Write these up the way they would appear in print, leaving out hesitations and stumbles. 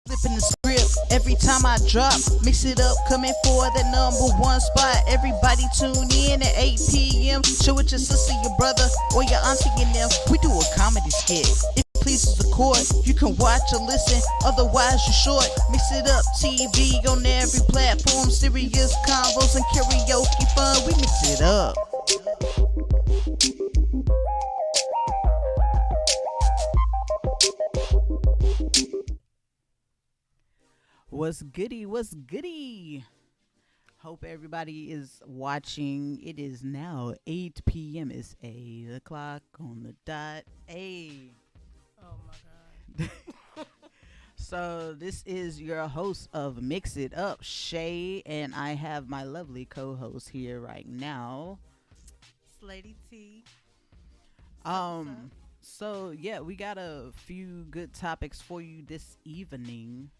Flipping the script every time I drop. Mix it up, coming for the #1 spot. Everybody tune in at 8 p.m. Show it your sister, your brother, or your auntie and them. We do a comedy skit. If it pleases the court, you can watch or listen. Otherwise, you're short. Mix It Up TV on every platform. Serious combos and karaoke fun. We mix it up. What's goody? What's goody? Hope everybody is watching. It is now 8 p.m. It's 8 o'clock on the dot. Hey. Oh my god. So this is your host of Myxx It Up, SHAE, and I have my lovely co-host here right now. Slady T. Um. So yeah, we got a few good topics for you this evening.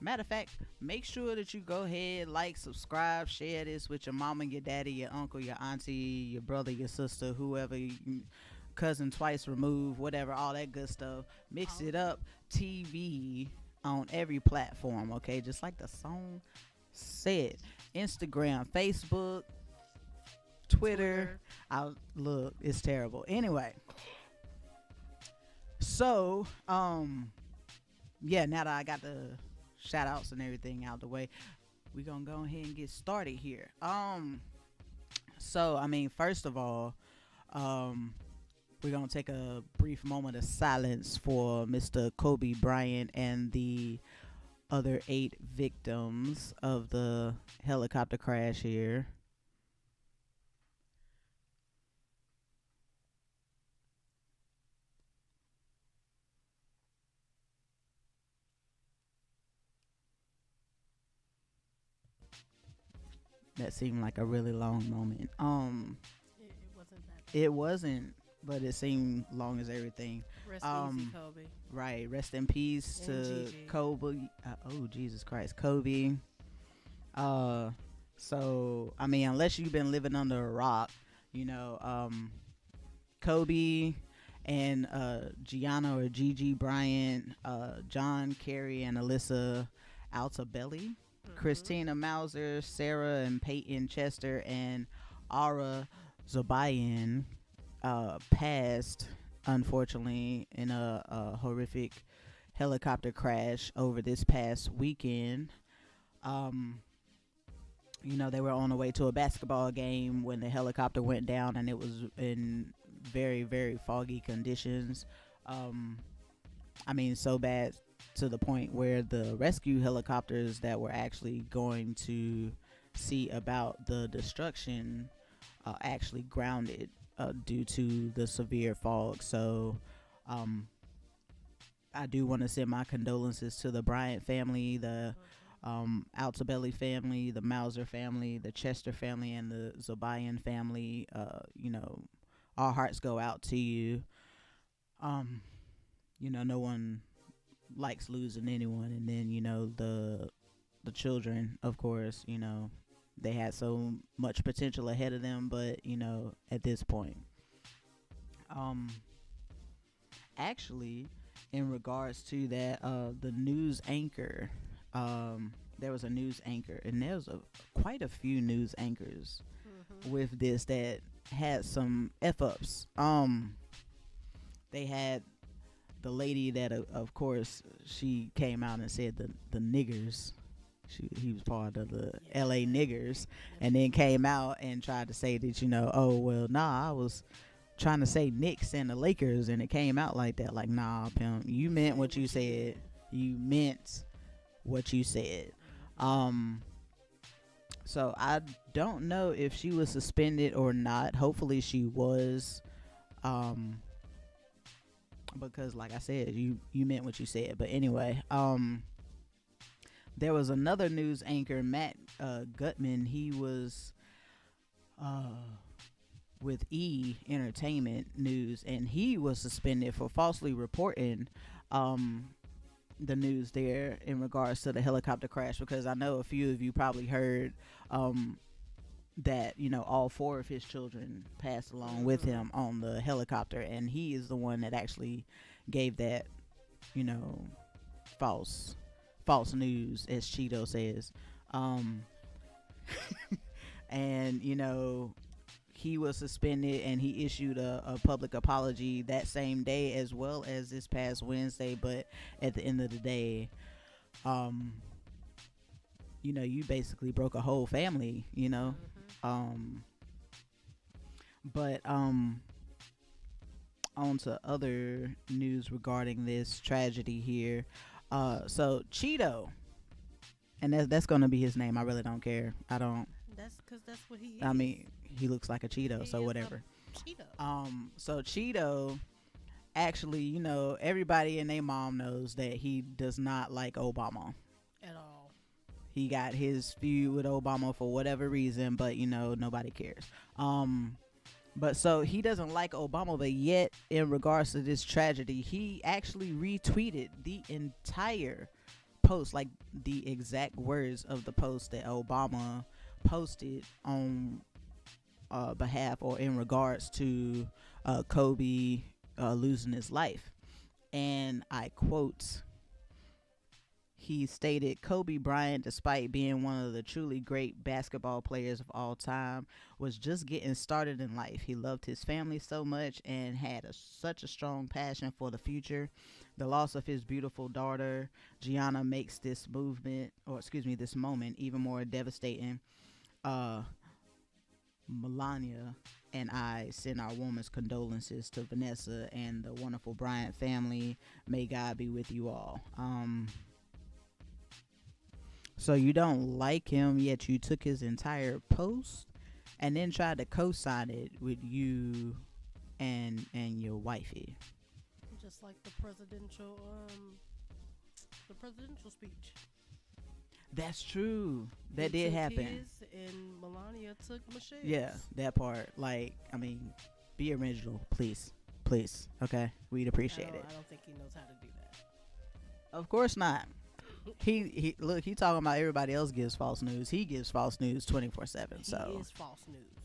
Matter of fact, make sure that you go ahead, like, subscribe, share this with your mama, your daddy, your uncle, your auntie, your brother, your sister, whoever, cousin twice removed, whatever, all that good stuff. Myxx It Up TV on every platform, okay? Just like the song said. Instagram, Facebook, Twitter. Look, it's terrible. Anyway. So, yeah, now that I got the shout outs and everything out the way, we gonna go ahead and get started here. So I mean, first of all, we're gonna take a brief moment of silence for Mr. Kobe Bryant and the other 8 victims of the helicopter crash here. That seemed like a really long moment. It wasn't that bad. It wasn't, but it seemed long as everything. Rest easy, Kobe. Right. Rest in peace And to Gigi. Kobe. Oh Jesus Christ, Kobe. So I mean, unless you've been living under a rock, Kobe and Gianna or Gigi Bryant, John Kerry and Alyssa Altabelli, Christina Mauser, Sarah and Peyton Chester, and Ara Zobayan passed, unfortunately, in a horrific helicopter crash over this past weekend. They were on the way to a basketball game when the helicopter went down, and it was in very, very foggy conditions. I mean, so bad to the point where the rescue helicopters that were actually going to see about the destruction actually grounded due to the severe fog. So I do want to send my condolences to the Bryant family, the Altabelli family, the Mauser family, the Chester family, and the Zobayan family. Our hearts go out to you. No one likes losing anyone, and then the children, of course, they had so much potential ahead of them, but at this point, actually, in regards to that, the news anchor, there was a news anchor, and there was quite a few news anchors with this that had some f-ups. They had the lady that, of course, she came out and said the niggers. He was part of the LA niggers, and then came out and tried to say that, oh, well, nah, I was trying to say Knicks and the Lakers, and it came out like that. Like, nah, pimp, you meant what you said. You meant what you said. So I don't know if she was suspended or not. Hopefully she was. Because like I said, you meant what you said. But anyway, there was another news anchor, Matt Gutman. He was with E Entertainment News, and he was suspended for falsely reporting the news there in regards to the helicopter crash, because I know a few of you probably heard that all 4 of his children passed along with him on the helicopter, and he is the one that actually gave that false news, as Cheeto says. And he was suspended, and he issued a public apology that same day as well as this past Wednesday. But at the end of the day, you basically broke a whole family, but on to other news regarding this tragedy here. So Cheeto, and that's gonna be his name. I really don't care. I don't. That's because that's what he is. I mean, he looks like a Cheeto, He so is a whatever. Cheeto. So Cheeto, actually, everybody and their mom knows that he does not like Obama At all. he got his feud with Obama for whatever reason, but nobody cares. But so he doesn't like Obama, but yet in regards to this tragedy, he actually retweeted the entire post, like the exact words of the post that Obama posted on behalf or in regards to Kobe losing his life. And I quote, he stated, Kobe Bryant, despite being one of the truly great basketball players of all time, was just getting started in life. He loved his family so much and had such a strong passion for the future. The loss of his beautiful daughter, Gianna, makes this this moment even more devastating. Melania and I send our warmest condolences to Vanessa and the wonderful Bryant family. May God be with you all. So you don't like him, yet you took his entire post and then tried to co-sign it with you and your wifey. Just like the presidential speech. That's true. That He did took happen. His and Melania took Michelle's. Yeah, that part. Like, I mean, be original, please. Please. Okay? We'd appreciate it. I don't think he knows how to do that. Of course not. He look, he talking about everybody else gives false news. He gives false news 24/7. So he is false news.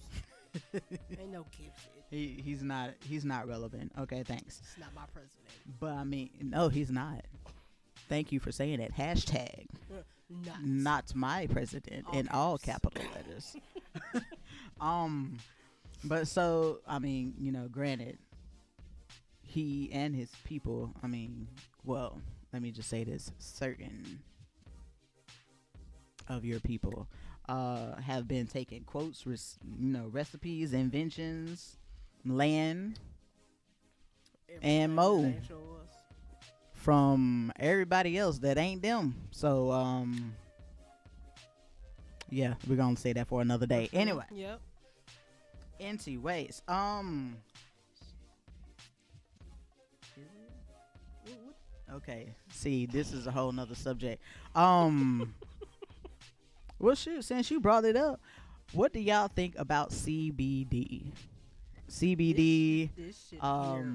Ain't no gives it. He's not relevant. Okay, thanks. It's not my president. But I mean, no, he's not. Thank you for saying it. Hashtag not my president in all capital letters. But so I mean, granted, he and his people. I mean, well, let me just say this: certain of your people have been taking quotes, recipes, inventions, land, and more from everybody else that ain't them. So yeah, we're gonna say that for another day. Anyway. Yep. Anyways, okay, see, this is a whole nother subject. Well, shoot, since you brought it up, what do y'all think about CBD? This shit here.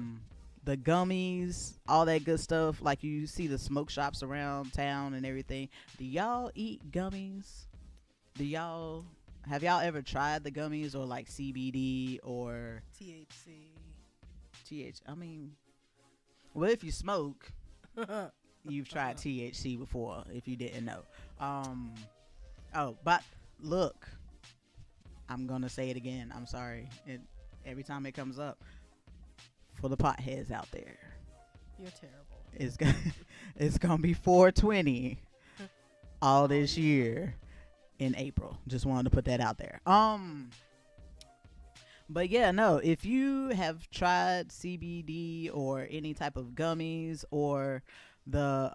The gummies, all that good stuff. Like, you see the smoke shops around town and everything. Do y'all eat gummies? Have y'all ever tried the gummies, or like CBD or THC? I mean, well, if you smoke, you've tried THC before, if you didn't know. Oh, but look, I'm gonna say it again. I'm sorry. Every time it comes up, for the potheads out there, You're terrible. it's gonna be 420 all this year in April. Just wanted to put that out there. But yeah, no, if you have tried CBD or any type of gummies or the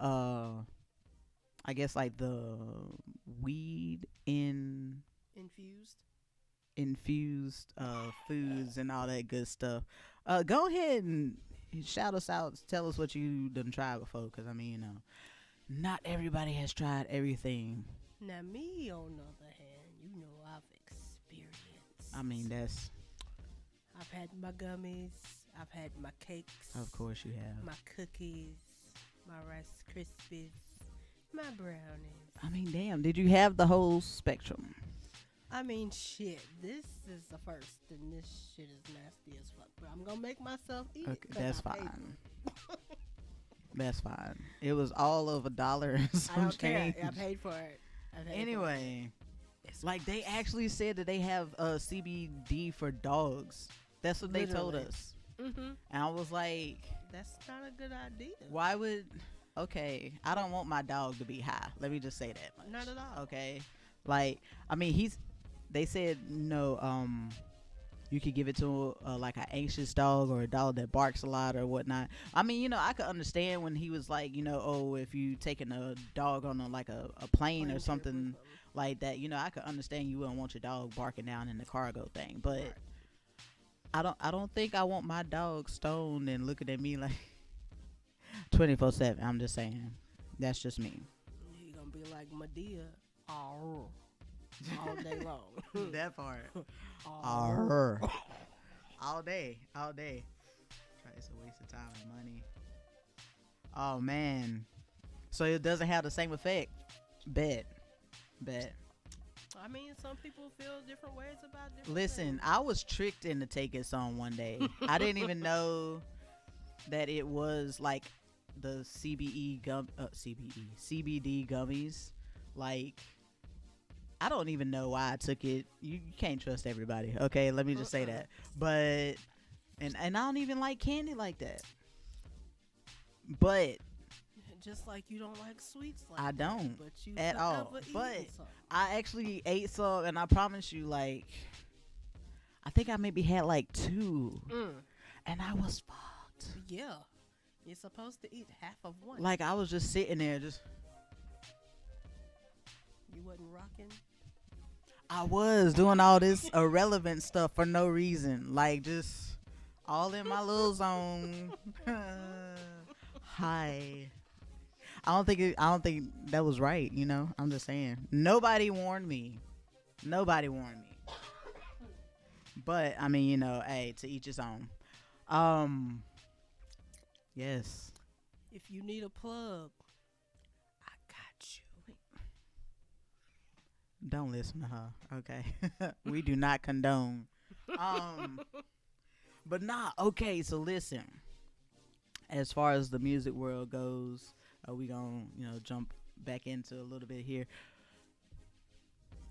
I guess like the weed infused foods and all that good stuff, go ahead and shout us out. Tell us what you done tried before, because I mean, not everybody has tried everything. Now me, on the other hand, I've experienced. I mean, I've had my gummies. I've had my cakes. Of course you have. My cookies. My Rice Krispies. My brownies. I mean, damn, did you have the whole spectrum? I mean, shit. This is the first, and this shit is nasty as fuck. But I'm gonna make myself eat it. Okay, that's fine. That's fine. It was all of $1 and some I don't care. change. I paid for it. Anyway, like, they actually said that they have CBD for dogs. That's what they told us. Mm-hmm. And I was like, that's not a good idea. why would? Okay, I don't want my dog to be high. Let me just say that much. Not at all. Okay, like, I mean, they said no. you could give it to like an anxious dog or a dog that barks a lot or whatnot. I mean, I could understand when he was like, oh, if you taking a dog on a plane or something like that, I could understand you wouldn't want your dog barking down in the cargo thing. But I don't think I want my dog stoned and looking at me like 24/7. I'm just saying, that's just me. He gonna be like Medea, all day long. That part. All day. It's a waste of time and money. Oh man. So it doesn't have the same effect. Bet. I mean, some people feel different ways about different Listen, things. I was tricked into taking some one day. I didn't even know that it was like the CBD gummies. Like, I don't even know why I took it. You can't trust everybody. Okay, let me just say that. But and I don't even like candy like that. But just like you don't like sweets like I don't that, but you at all. But some. I actually ate some, and I promise you, like, I think I maybe had like 2, and I was fucked. Yeah, you're supposed to eat half of one. Like, I was just sitting there, You wasn't rocking. I was doing all this irrelevant stuff for no reason, like just all in my little zone. Hi. I don't think that was right. I'm just saying. Nobody warned me. But I mean, hey, to each his own. Yes. If you need a plug, I got you. Don't listen to her, okay? We do not condone. But nah, okay, so listen. As far as the music world goes, we gonna, jump back into a little bit here.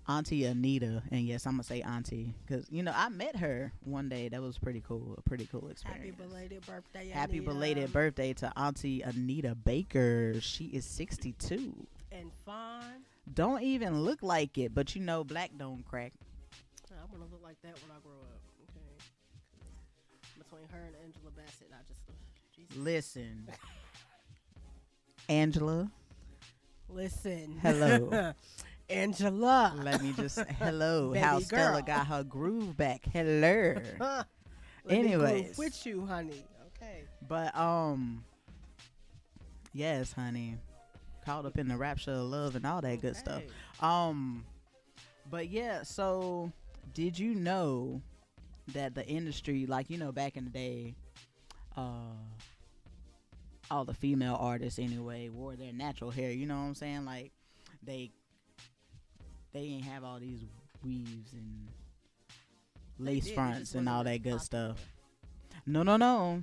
Auntie Anita, and yes, I'm gonna say auntie, because, I met her one day. That was pretty cool, a pretty cool experience. Happy belated birthday, Happy Anita. belated birthday to Auntie Anita Baker. She is 62. And fine. Don't even look like it, but black don't crack. I want to look like that when I grow up. Okay. Between her and Angela Bassett, I just Jesus. Listen, Angela. Listen. Hello. Angela. Let me just hello. Baby How girl. Stella got her groove back. Hello. Anyways, with you, honey. Okay. But yes, honey. Caught up in the rapture of love and all that good stuff. But yeah, so did you know that the industry, like, back in the day, all the female artists anyway wore their natural hair, you know what I'm saying? Like, they ain't have all these weaves and lace fronts and all that good stuff. No, not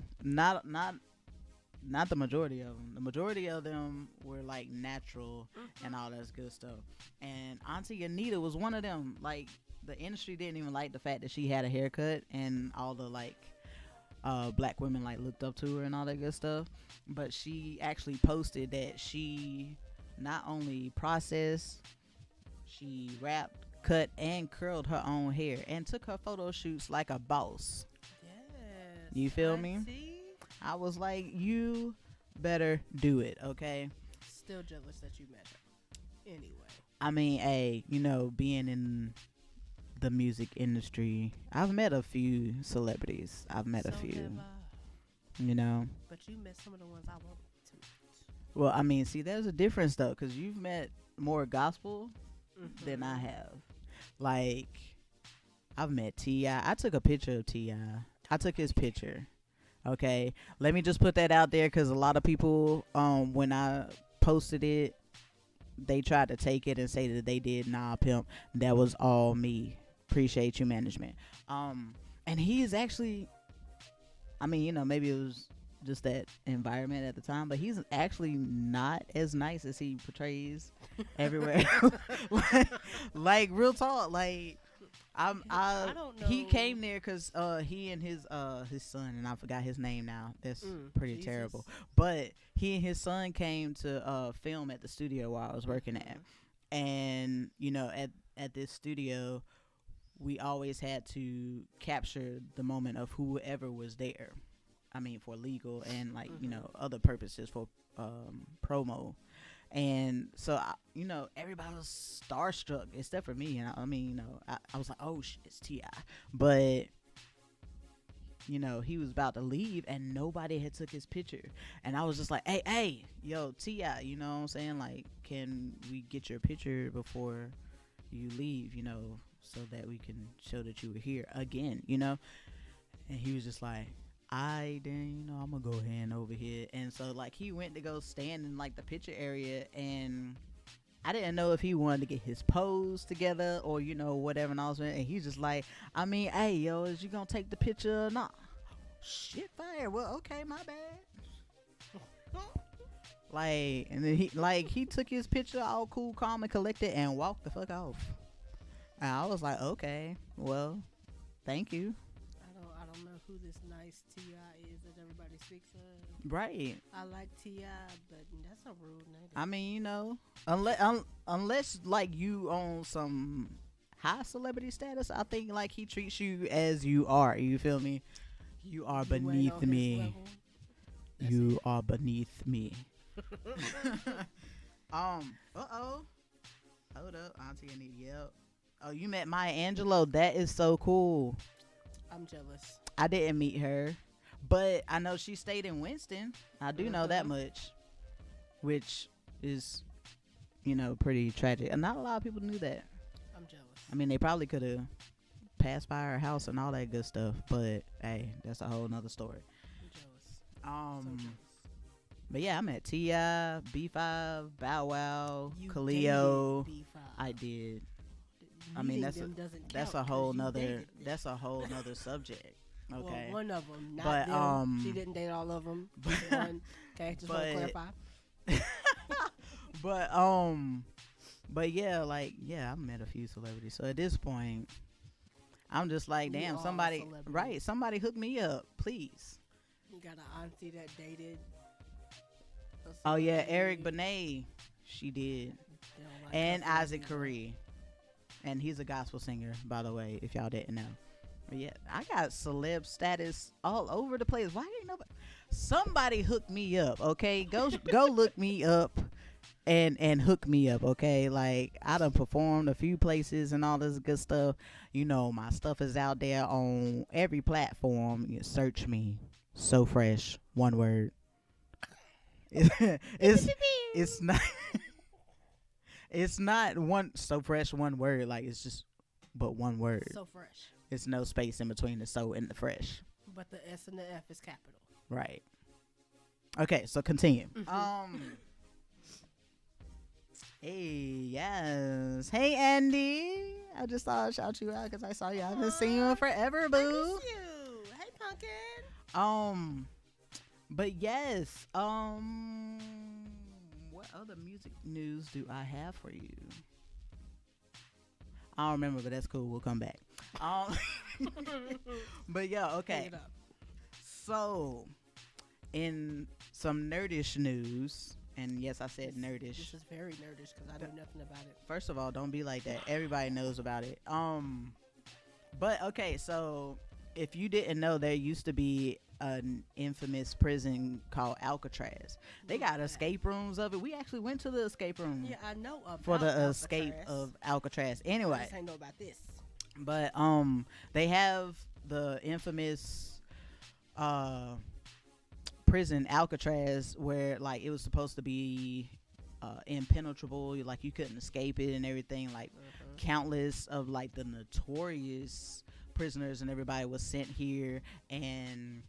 the majority of them. The majority of them were like natural and all that good stuff. And Auntie Anita was one of them. Like, the industry didn't even like the fact that she had a haircut, and all the like black women like looked up to her and all that good stuff. But she actually posted that she not only processed, she wrapped, cut, and curled her own hair and took her photo shoots like a boss. Yes. You feel me? I was like, you better do it, okay? Still jealous that you met her. Anyway. I mean, hey, being in the music industry, I've met a few celebrities. I've met a few. But you met some of the ones I want to meet. Well, I mean, see, there's a difference, though, because you've met more gospel than I have. Like, I've met T.I. I took a picture of T.I. I took his picture. Okay, let me just put that out there, because a lot of people, when I posted it, they tried to take it and say that they did. Nah, pimp, that was all me. Appreciate you, management. And he is actually, I mean, maybe it was just that environment at the time, but he's actually not as nice as he portrays everywhere. like real talk, like. I don't know. He came there because he and his son, and I forgot his name now. That's pretty terrible. But he and his son came to film at the studio while I was working at, and at this studio, we always had to capture the moment of whoever was there. I mean, for legal and like other purposes for promo. And so everybody was starstruck except for me. And I mean, I was like, oh shit, it's Ti. But he was about to leave and nobody had took his picture. And I was just like, hey, yo, Ti, you know what I'm saying? Like, can we get your picture before you leave, so that we can show that you were here again, And he was just like, then I'm gonna go ahead over here. And so like he went to go stand in like the picture area, and I didn't know if he wanted to get his pose together or whatever. And I was, and he's just like, I mean, hey yo, is you gonna take the picture or not? Shit fire. Well, okay, my bad. Like, and then he took his picture all cool, calm, and collected and walked the fuck off. And I was like, okay, well, thank you. I don't know who this nice T.I. is that everybody speaks of. Right. I like T.I., but that's a rude name. I mean, unless like you on some high celebrity status, I think like he treats you as you are. You feel me? You are beneath me. You are beneath me. Hold up, Auntie Anita. Yep. Oh, you met Maya Angelou. That is so cool. I'm jealous. I didn't meet her, but I know she stayed in Winston. I do know that much, which is, pretty tragic. And not a lot of people knew that. I'm jealous. I mean, they probably could have passed by her house and all that good stuff, but hey, that's a whole nother story. I'm jealous. So jealous. But yeah, I met T.I., B5, Bow Wow, You Coolio. dated B5. I did. I Meeting mean, that's a whole nother subject. Okay. Well, one of them, not but them. She didn't date all of them. One. Okay, just want to clarify. But yeah, I met a few celebrities. So at this point, I'm just like, damn, somebody hook me up, please. You got an auntie that dated. Oh yeah, Eric Benet, she did, and Isaac Curry, and he's a gospel singer, by the way, if y'all didn't know. But yeah, I got celeb status all over the place. Why ain't nobody? Somebody hook me up, okay? Go look me up, and hook me up, okay? Like I done performed a few places and all this good stuff. My stuff is out there on every platform. You search me, So Fresh, one word. It's not it's not one So Fresh, one word. Like it's just but one word. So Fresh. It's no space in between the so and the fresh. But the S and the F is capital. Right. Okay, so continue. Hey, yes. Hey, Andy. I just thought I'd shout you out because I saw you. I haven't seen you in forever, boo. I miss you. Hey, pumpkin. But yes, what other music news do I have for you? I don't remember, but that's cool. We'll come back. But yeah, okay. So, in some nerdish news, and yes, I said nerdish. This is very nerdish because I know nothing about it. First of all, don't be like that. Everybody knows about it. But okay, so if you didn't know, there used to be an infamous prison called Alcatraz. They got escape rooms of it. We actually went to the escape room. Yeah, I know about for the Alcatraz. escape of Alcatraz. Anyway, I just ain't know about this. But they have the infamous prison Alcatraz where like it was supposed to be impenetrable, like you couldn't escape it and everything. Like countless of like the notorious prisoners and everybody was sent here, and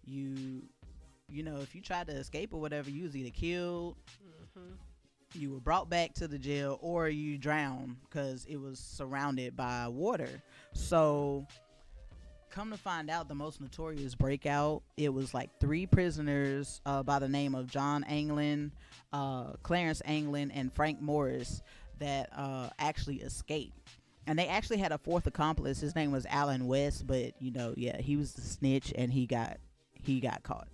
you know, if you tried to escape or whatever, you was either killed, you were brought back to the jail, or you drowned because it was surrounded by water. So come to find out, the most notorious breakout, it was like 3 prisoners by the name of John Anglin, Clarence Anglin, and Frank Morris that actually escaped. And they actually had a 4th accomplice. His name was Alan West, but you know, yeah, he was the snitch and he got caught.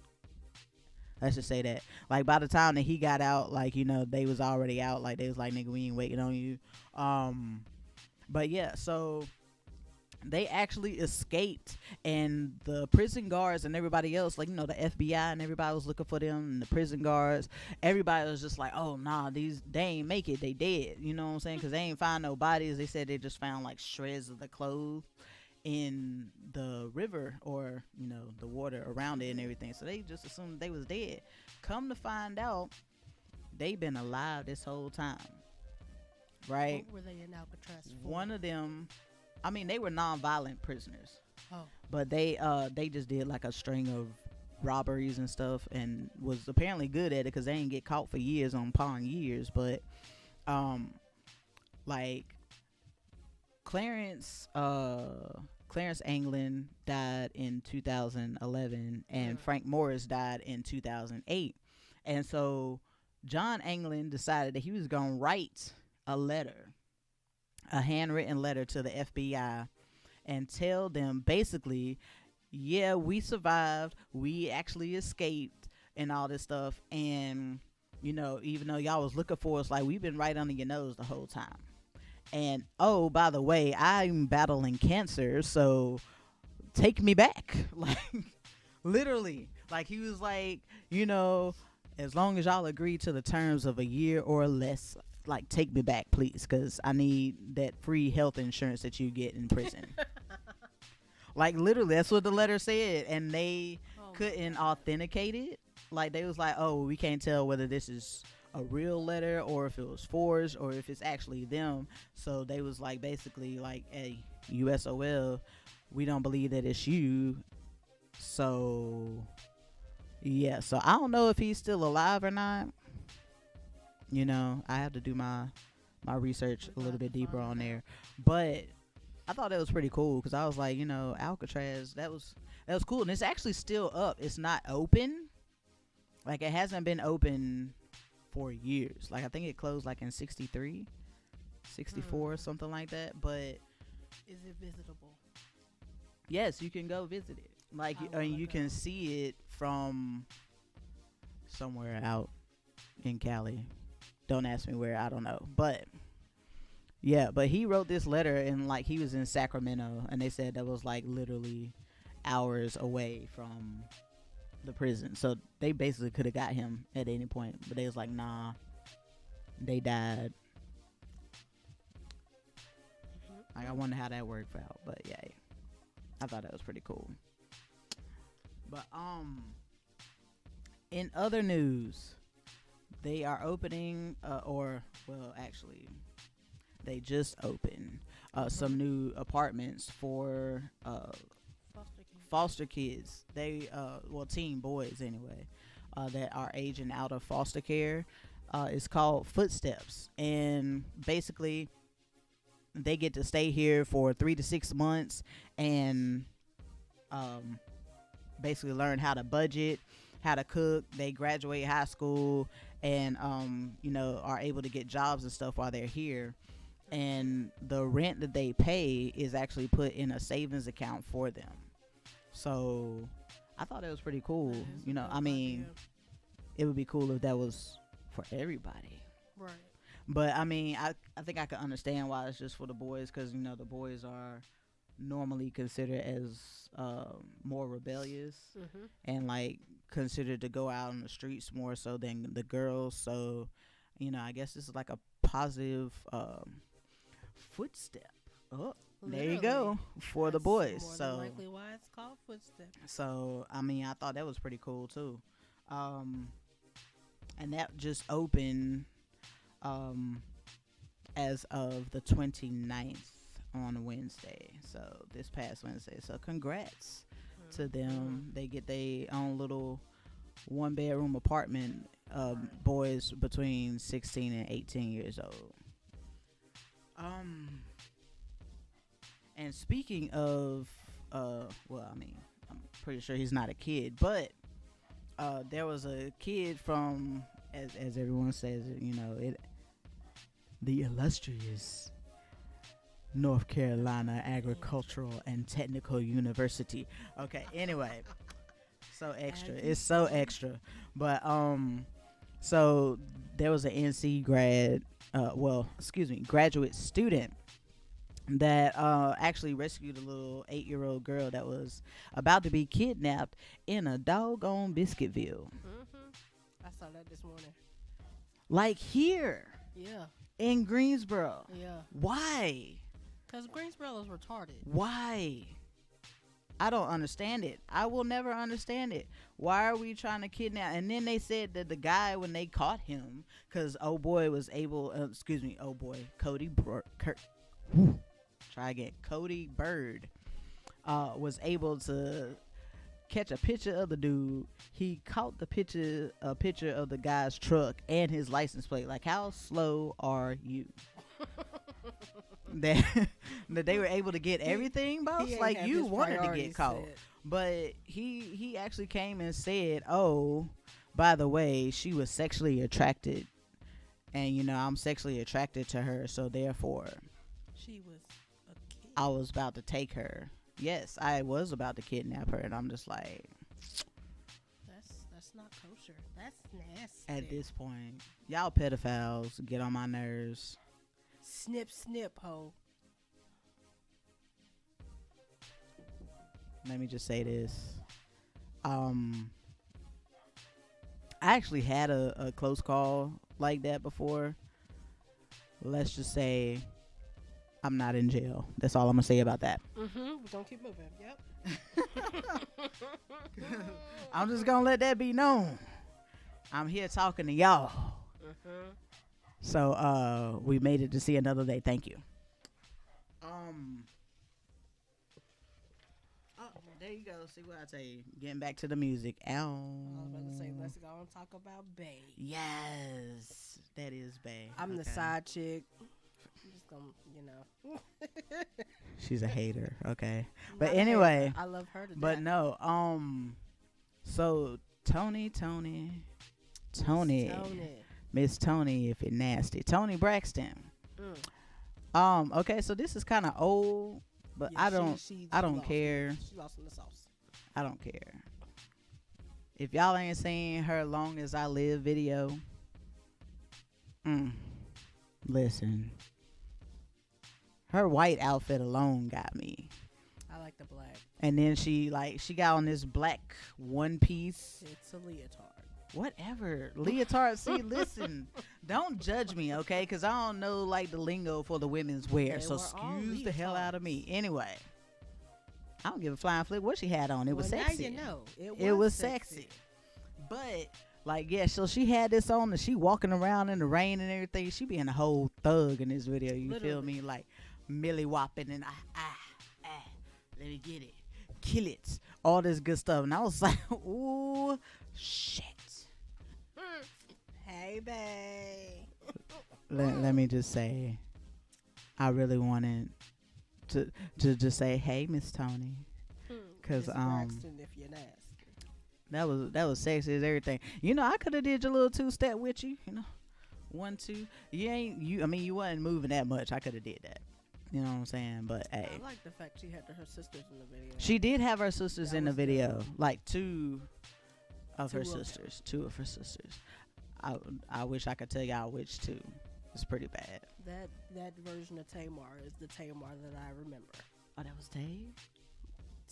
Let's just say that. Like by the time that he got out, like, you know, they was already out. Like they was like, nigga, we ain't waiting on you. But yeah, so they actually escaped, and the prison guards and everybody else, like, the FBI and everybody was looking for them, and the prison guards, everybody was just like, oh nah, they ain't make it, they dead, you know what I'm saying, because they ain't find no bodies. They said they just found like shreds of the clothes in the river, or the water around it and everything, so they just assumed they was dead. Come to find out, they been alive this whole time, right? What were they in Alcatraz for? One of them, I mean, they were non-violent prisoners, Oh. but they just did like a string of robberies and stuff, and was apparently good at it because they didn't get caught for years upon years. But like Clarence Anglin died in 2011, and Frank Morris died in 2008, and so John Anglin decided that he was gonna write a handwritten letter to the FBI and tell them basically, yeah, we survived, we actually escaped and all this stuff, and even though y'all was looking for us, like, we've been right under your nose the whole time, and oh, by the way, I'm battling cancer, so take me back. Like, literally, like, he was like, as long as y'all agree to the terms of a year or less, like, take me back, please, because I need that free health insurance that you get in prison. Like, literally, that's what the letter said, and they couldn't authenticate it. Like, they was like, oh, we can't tell whether this is a real letter or if it was forged or if it's actually them. So they was like, basically, like, hey, USOL, we don't believe that it's you. So yeah, so I don't know if he's still alive or not. I have to do my research a little bit deeper on there, but I thought that was pretty cool because I was like, Alcatraz, that was cool, and it's actually still up. It's not open. Like, it hasn't been open for years. Like, I think it closed like in 63, 64, something like that. But is it visitable? Yes, you can go visit it. Like, you can see it from somewhere out in Cali. Don't ask me where, I don't know. But yeah, but he wrote this letter, and like, he was in Sacramento, and they said that was like literally hours away from the prison. So they basically could have got him at any point, but they was like, nah, they died. Like, I wonder how that worked out, but yeah, I thought that was pretty cool. But in other news, they are opening, actually, they just opened some new apartments for foster kids. They teen boys anyway, that are aging out of foster care. It's called Footsteps, and basically they get to stay here for 3 to 6 months and basically learn how to budget, how to cook. They graduate high school and are able to get jobs and stuff while they're here, and the rent that they pay is actually put in a savings account for them. So I thought it was pretty cool. I mean, it would be cool if that was for everybody, right? But I mean, I think I can understand why it's just for the boys, because the boys are normally considered as more rebellious, and like considered to go out on the streets more so than the girls. So I guess this is like a positive footstep. Oh, there you go, for the boys. More so than likely why it's called Footsteps. So I mean, I thought that was pretty cool too. And that just opened as of the 29th on Wednesday, so this past Wednesday. So congrats to them. They get their own little 1-bedroom apartment, boys between 16 and 18 years old. And speaking of I'm pretty sure he's not a kid, but there was a kid from, as everyone says it, the illustrious North Carolina Agricultural and Technical University. Okay, anyway, so extra. It's so extra. But so there was an NC graduate student that actually rescued a little 8-year-old girl that was about to be kidnapped in a doggone Biscuitville. I saw that this morning. Like here Yeah. in Greensboro. Yeah. Why? Because Greensboro is retarded. Why? I don't understand it. I will never understand it. Why are we trying to kidnap? And then they said that the guy, when they caught him, because oh boy was able, Cody Cody Bird was able to catch a picture of the dude. He caught a picture of the guy's truck and his license plate. Like, how slow are you? that they were able to get everything, boss. Like, you wanted to get caught, but he actually came and said, "Oh, by the way, she was sexually attracted, and I'm sexually attracted to her, so therefore, she was a kid. I was about to take her. Yes, I was about to kidnap her, and I'm just like, that's not kosher. That's nasty. At this point, y'all pedophiles get on my nerves." Snip, snip, ho. Let me just say this. I actually had a close call like that before. Let's just say I'm not in jail. That's all I'm going to say about that. We're going to keep moving. Yep. I'm just going to let that be known. I'm here talking to y'all. So we made it to see another day. Thank you. There you go. See what I tell you. Getting back to the music. Ow. I was about to say, let's go and talk about Bae. Yes, that is Bae. I'm the side chick. I'm just gonna, She's a hater. Okay, but anyway, I love her to death. But no. So Tony, Miss Tony, if it nasty, Tony Braxton. Okay, so this is kind of old. But yeah, I don't care. She lost in the sauce. I don't care. If y'all ain't seen her Long As I Live video, listen. Her white outfit alone got me. I like the black. And then she got on this black one piece. It's a leotard. Whatever. Leotard. See, listen. Don't judge me, okay? Because I don't know, the lingo for the women's wear. So excuse the hell out of me. Anyway. I don't give a flying flip what she had on. It was sexy. Now you know. It was sexy. But, so she had this on and she walking around in the rain and everything. She being a whole thug in this video. You Literally. Feel me? Like, Millie whopping and let me get it. Kill it. All this good stuff. And I was like, ooh, shit. Hey, babe. Let me just say, I really wanted to just say, hey, Miss Tony, because Braxton, if you're nasty. that was sexy as everything. I could have did your little 2-step with you. 1, 2. You wasn't moving that much. I could have did that. You know what I'm saying? But hey, I like the fact she had her sisters in the video. She did have her sisters in the video, like two of her sisters. I wish I could tell y'all which two. It's pretty bad. That version of Tamar is the Tamar that I remember. Oh, that was Tamar?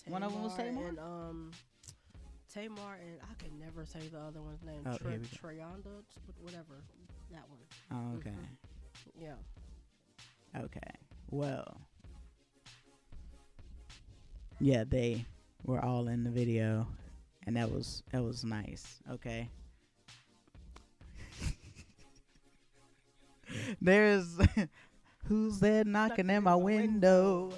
One of them was Tamar? And Tamar and I can never say the other one's name. Trayonda, whatever. That one. Oh, okay. Yeah. Okay. Well. Yeah, they were all in the video, and that was nice. Okay. There's who's there knocking at my window?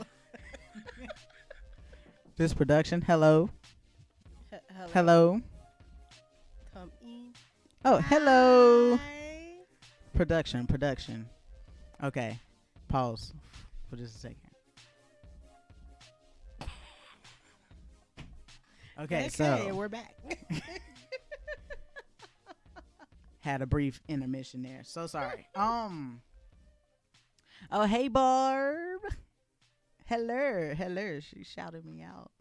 This production. Hello. Hello. Come in. Oh, hello. Hi. Production. Okay. Pause for just a second. Okay, so we're back. Had a brief intermission there. So sorry. Oh, hey, Barb. Hello. She shouted me out.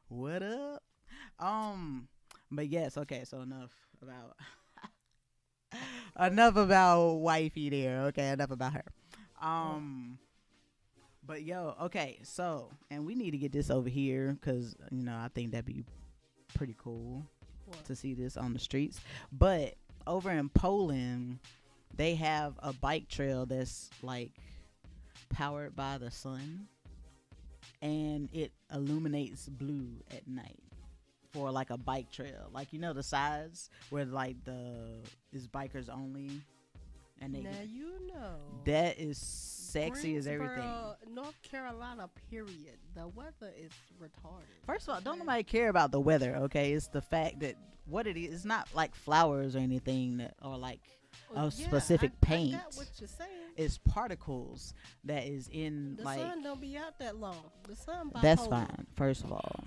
What up? But yes, okay, so enough about wifey there. Okay, enough about her. But yo, okay, so and we need to get this over here because I think that'd be pretty cool to see this on the streets. But over in Poland, they have a bike trail that's like powered by the sun, and it illuminates blue at night for like a bike trail, like the sides where like is bikers only, and Now that is sexy as everything. North Carolina, period. The weather is retarded. First of all, don't nobody care about the weather, okay? It's the fact that what it is, it's not like flowers or anything that, or like a specific paint. I got what you're saying. It's particles that is in the like. The sun don't be out that long. The sun bipolar. That's fine. First of all.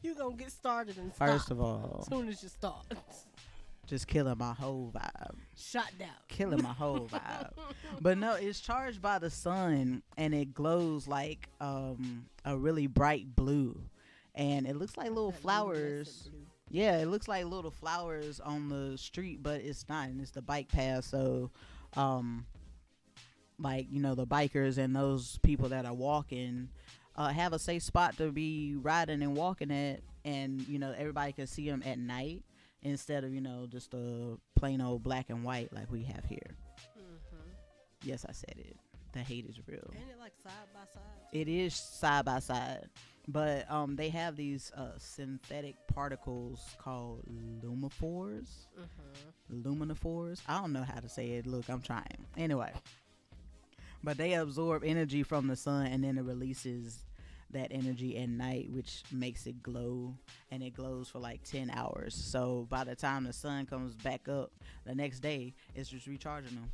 You gonna get started and stop. First of all. As soon as you start. Just killing my whole vibe. Shot down. Killing my whole vibe. But no, it's charged by the sun and it glows like a really bright blue. And it looks like little flowers. Yeah, it looks like little flowers on the street, but it's not, and it's the bike path. So like the bikers and those people that are walking have a safe spot to be riding and walking at, and everybody can see them at night instead of just a plain old black and white like we have here. Yes, I said it. The hate is real. Ain't it like side by side? It is side by side, but they have these synthetic particles called luminophores. Luminophores. I don't know how to say it. Look, I'm trying. Anyway, but they absorb energy from the sun, and then it releases that energy at night, which makes it glow, and it glows for like 10 hours. So by the time the sun comes back up the next day, it's just recharging them.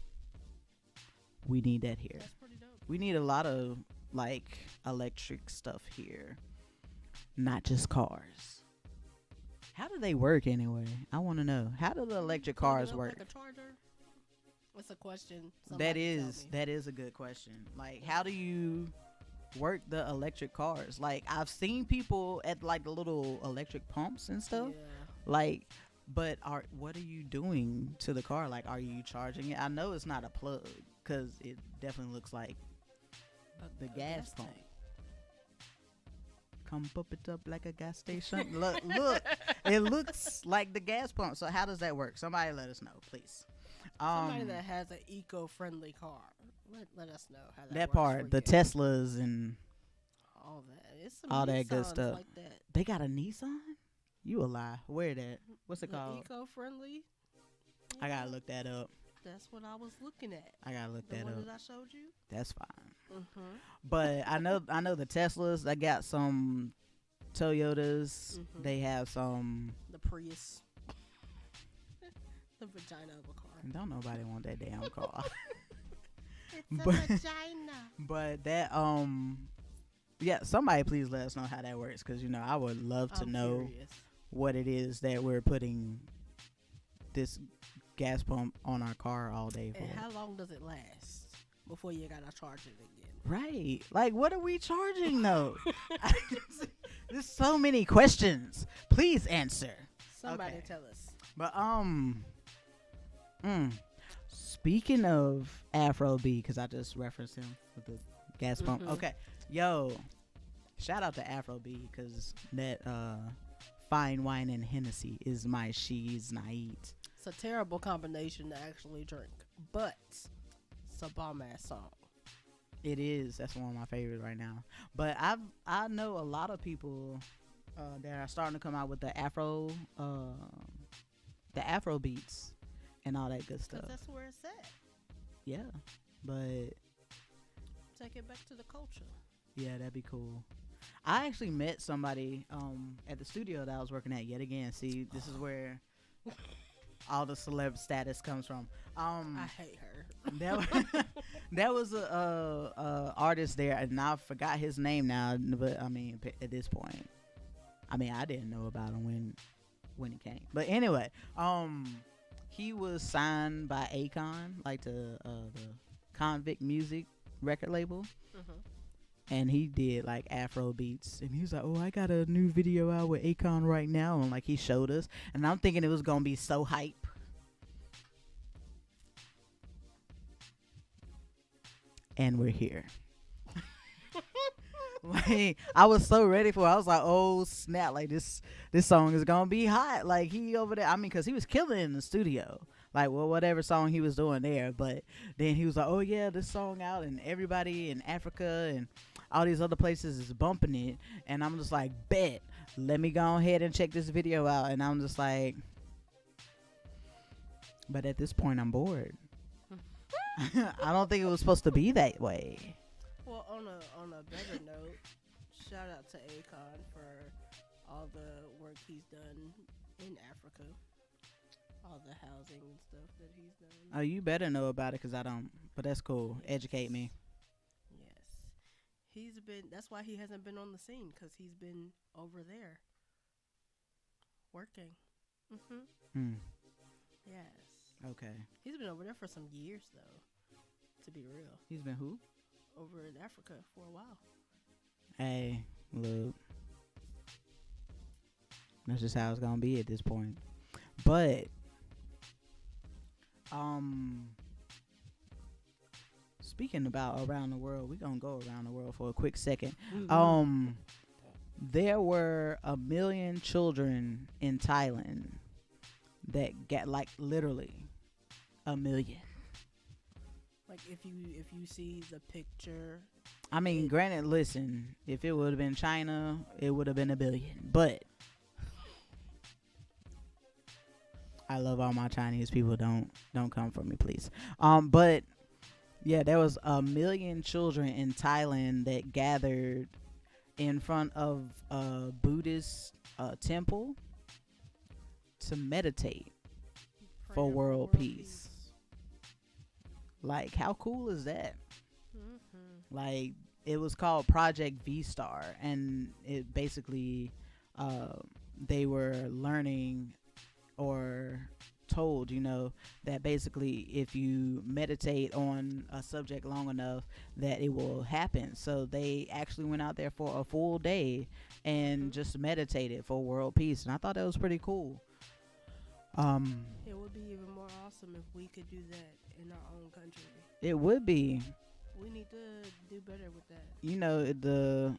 We need that here. That's pretty dope. We need a lot of like electric stuff here, not just cars. How do they work anyway? I want to know. How do the electric cars work? Like a charger? What's a question? That is a good question. Like, how do you work the electric cars? Like, I've seen people at like the little electric pumps and stuff. Yeah. Like, but what are you doing to the car? Like, are you charging it? I know it's not a plug because it definitely looks like the gas pump. Come pump it up like a gas station. look, it looks like the gas pump. So how does that work? Somebody let us know, please. Somebody that has an eco-friendly car. Let us know how that works part, for the you. Teslas and all that. It's some all that Nissans good stuff. Like that. They got a Nissan? You a lie. Where that? What's it called? Eco-friendly. I gotta look that up. That's what I was looking at. I gotta look that up. The one that I showed you? That's fine. But I know the Teslas. I got some Toyotas. They have some. The Prius. The vagina of a car. Don't nobody want that damn car. It's a vagina. But that yeah, somebody please let us know how that works, because I would love to know what it is that we're putting this gas pump on our car all day for. And how long does it last before you gotta charge it again? Right. Like, what are we charging though? There's so many questions. Please answer. Somebody tell us. But speaking of Afro B, because I just referenced him with the gas pump. Okay, yo, shout out to Afro B, because that fine wine and Hennessy is my she's night. It's a terrible combination to actually drink, but it's a bomb ass song. It is. That's one of my favorites right now. But I know a lot of people that are starting to come out with the Afro beats and all that good stuff. That's where it's at. Yeah, but take it back to the culture. Yeah, that'd be cool. I actually met somebody at the studio that I was working at yet again. See, this is where all the celeb status comes from. I hate her. That was a artist there, and I forgot his name now. But I mean, at this point, I didn't know about him when he came. But anyway, he was signed by Akon, like the Convict Music record label. And he did like Afro beats, and he was like, "Oh, I got a new video out with Akon right now," and like he showed us, and I'm thinking it was gonna be so hype. And we're here. Like I was so ready for it. I was like, oh snap, like this song is gonna be hot. Like he over there, I mean, because he was killing it in the studio, like, well, whatever song he was doing there. But then he was like, oh yeah, this song out, and everybody in Africa and all these other places is bumping it. And I'm just like, bet, let me go ahead and check this video out. And I'm just like, but at this point I'm bored. I don't think it was supposed to be that way. Well, on a better note, shout out to Akon for all the work he's done in Africa, all the housing and stuff that he's done. Oh, you better know about it, because I don't. But that's cool. Yes. Educate me. Yes, that's why he hasn't been on the scene, because he's been over there working. Yes. Okay. He's been over there for some years, though, to be real. He's been who? Over in Africa for a while. Hey, look. That's just how it's gonna be at this point. But speaking about around the world, we're gonna go around the world for a quick second. There were 1 million children in Thailand that got, like, literally 1 million. Like if you see the picture, I mean, granted, listen, if it would have been China, it would have been 1 billion. But I love all my Chinese people. Don't come for me, please. But yeah, there was 1 million children in Thailand that gathered in front of a Buddhist temple to meditate for world peace. Like, how cool is that? Like, it was called Project V-Star, and it basically, they were learning or told, that basically if you meditate on a subject long enough, that it will happen. So they actually went out there for a full day and just meditated for world peace, and I thought that was pretty cool. It would be even more awesome if we could do that in our own country. It would be. We need to do better with that.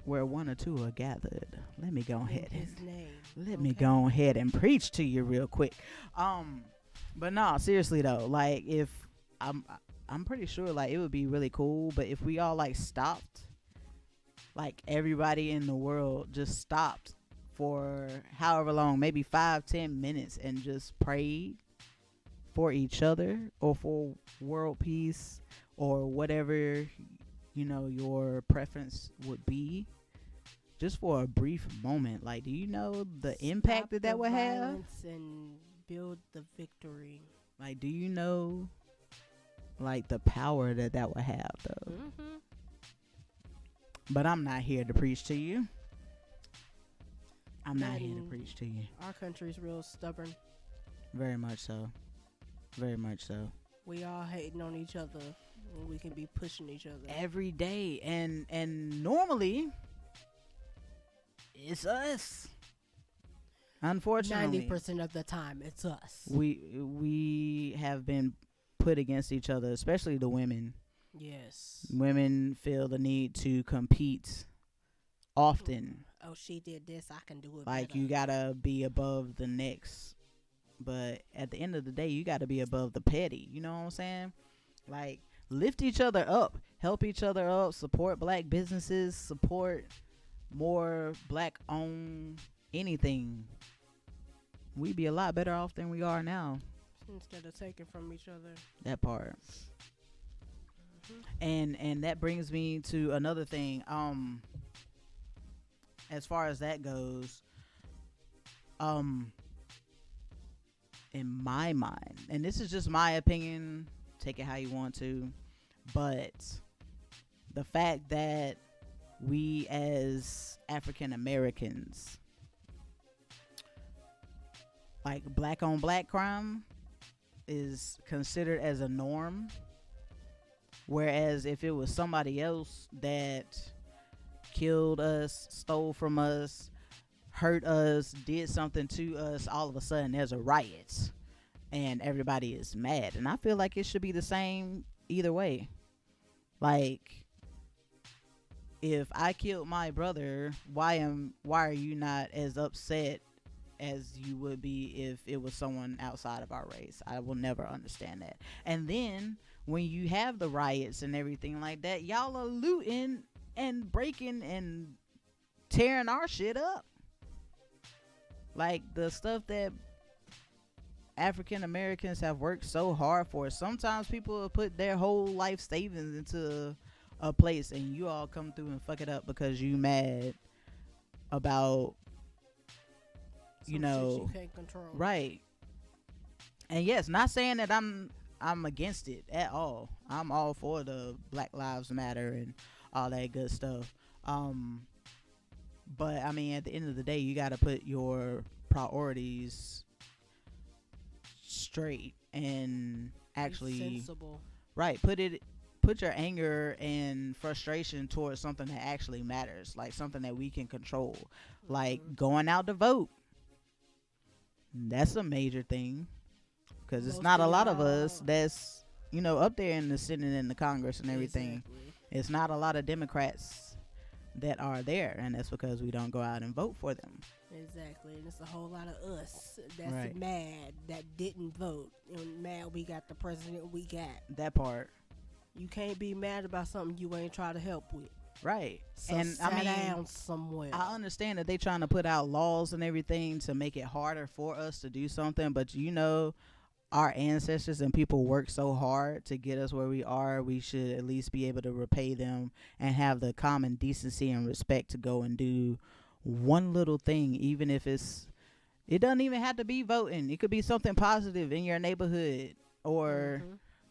Where one or two are gathered. Let me go ahead me go ahead and preach to you real quick. But no, seriously though, like, if I'm pretty sure, like, it would be really cool. But if we all, like, stopped, like, everybody in the world just stopped for however long, maybe 5-10 minutes, and just prayed for each other or for world peace or whatever your preference would be, just for a brief moment. Like, do you know the impact that would have? And build the victory. Like, do you know, like, the power that would have, though? But I'm not here to preach to you. I'm not here to preach to you. Our country's real stubborn. Very much so. Very much so. We all hating on each other. We can be pushing each other every day, and normally it's us. Unfortunately, 90% of the time it's us. We have been put against each other, especially the women. Yes, women feel the need to compete often. Oh, she did this, I can do it like better. You gotta be above the next, but at the end of the day, you gotta be above the petty. You know what I'm saying? Like, lift each other up, help each other up, support black businesses, support more black owned anything. We'd be a lot better off than we are now. Instead of taking from each other. That part. And that brings me to another thing. As far as that goes, in my mind, and this is just my opinion, take it how you want to, but the fact that we as African Americans, like, black on black crime is considered as a norm, whereas if it was somebody else that killed us, stole from us, hurt us, did something to us, all of a sudden there's a riot and everybody is mad. And I feel like it should be the same either way. Like, if I killed my brother, why are you not as upset as you would be if it was someone outside of our race? I will never understand that. And then when you have the riots and everything like that, y'all are looting and breaking and tearing our shit up. Like the stuff that African Americans have worked so hard for. Sometimes people put their whole life savings into a place, and you all come through and fuck it up because you mad about Some shit you can't control. Right. And yes, not saying that I'm against it at all. I'm all for the Black Lives Matter and all that good stuff. But I mean, at the end of the day, you got to put your priorities straight and actually sensible. Right. Put your anger and frustration towards something that actually matters, like something that we can control, like going out to vote. That's a major thing, because it's not a lot of us that's up there in the Senate and the Congress and everything. Exactly. It's not a lot of Democrats that are there, and that's because we don't go out and vote for them. Exactly, and it's a whole lot of us that's Right. mad that didn't vote, and mad we got the president we got. That part. You can't be mad about something you ain't try to help with. Right. So And sit I mean, down somewhere. I understand that they trying to put out laws and everything to make it harder for us to do something, but our ancestors and people work so hard to get us where we are. We should at least be able to repay them and have the common decency and respect to go and do one little thing, even if it doesn't even have to be voting. It could be something positive in your neighborhood or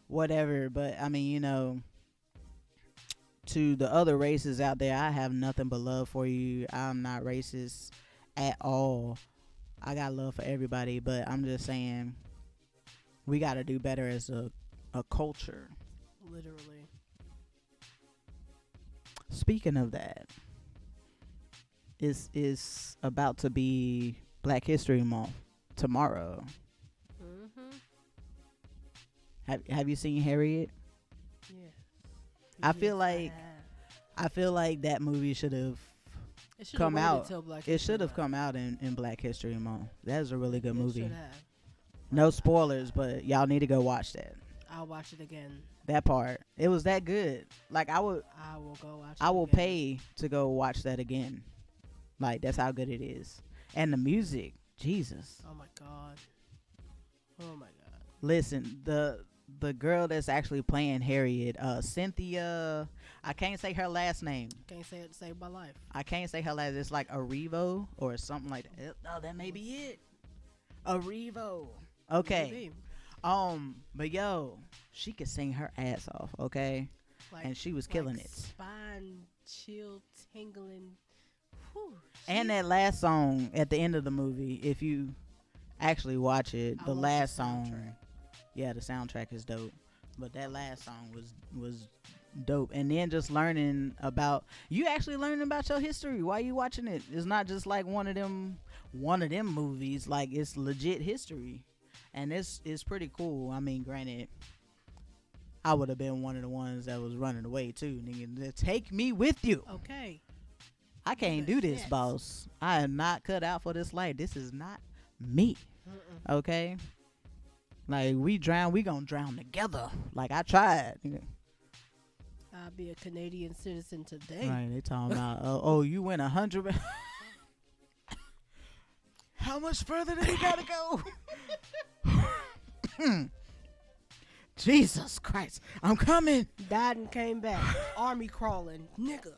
whatever. But I mean, to the other races out there, I have nothing but love for you. I'm not racist at all. I got love for everybody, but I'm just saying we got to do better as a culture. Literally. Speaking of that, it's about to be Black History Month tomorrow. Have you seen Harriet? Yeah. I feel like that movie should have come out. It should have come out in Black History Month. That's a really good movie. No spoilers, but y'all need to go watch that. I'll watch it again. That part. It was that good. Like I will go watch it. I will again. pay to go watch that again. Like that's how good it is. And the music, Jesus. Oh my god. Oh my god. Listen, the girl that's actually playing Harriet, Cynthia, I can't say her last name. Can't say it to save my life. I can't say her last. It's like Arrivo or something like that. Oh, that may be it. Arrivo. Okay. Maybe. But yo, she could sing her ass off, okay? Like, and she was killing it. Spine chill, tingling. Whew, and that last song at the end of the movie, if you actually watch it, the last song, yeah, the soundtrack is dope. But that last song was dope. And then just learning about your history while you watching it. It's not just like one of them movies. Like it's legit history. And it's pretty cool. I mean, granted, I would have been one of the ones that was running away too. Nigga, take me with you. Okay. I can't do this, boss. I am not cut out for this life. This is not me. Okay? Like, we gonna drown together. Like, I tried. I'll be a Canadian citizen today. Right, they talking about, you went 100. How much further did he gotta go? Jesus Christ. I'm coming. Died and came back. Army crawling. Nigga.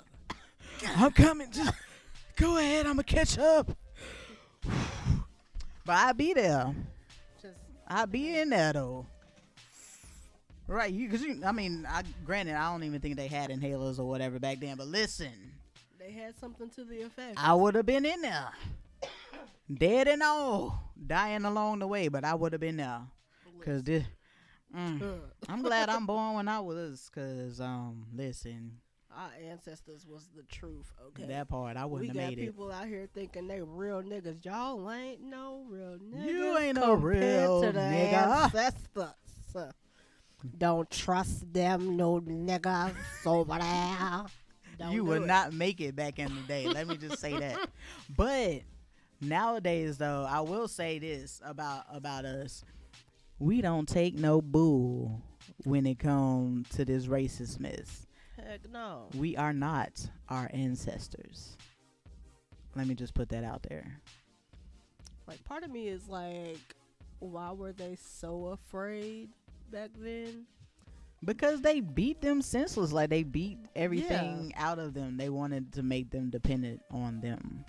I'm coming. Just go ahead. I'm gonna catch up. But I'll be there. I'll be in there though. Right, granted, I don't even think they had inhalers or whatever back then. But listen, they had something to the effect. I would have been in there, dead and all, dying along the way. But I would have been there, cause I'm glad I'm born when I was, cause listen. Our ancestors was the truth, okay? That part, I wouldn't have made it. We got people out here thinking they real niggas. Y'all ain't no real niggas. You ain't no real to the nigga. Ancestors. Don't trust them, no niggas over there. You would not make it back in the day. Let me just say that. But nowadays, though, I will say this about us: we don't take no bull when it comes to this racist mess. Heck no. We are not our ancestors. Let me just put that out there. Like, part of me is like, why were they so afraid back then? Because they beat them senseless. Like, they beat everything out of them. They wanted to make them dependent on them.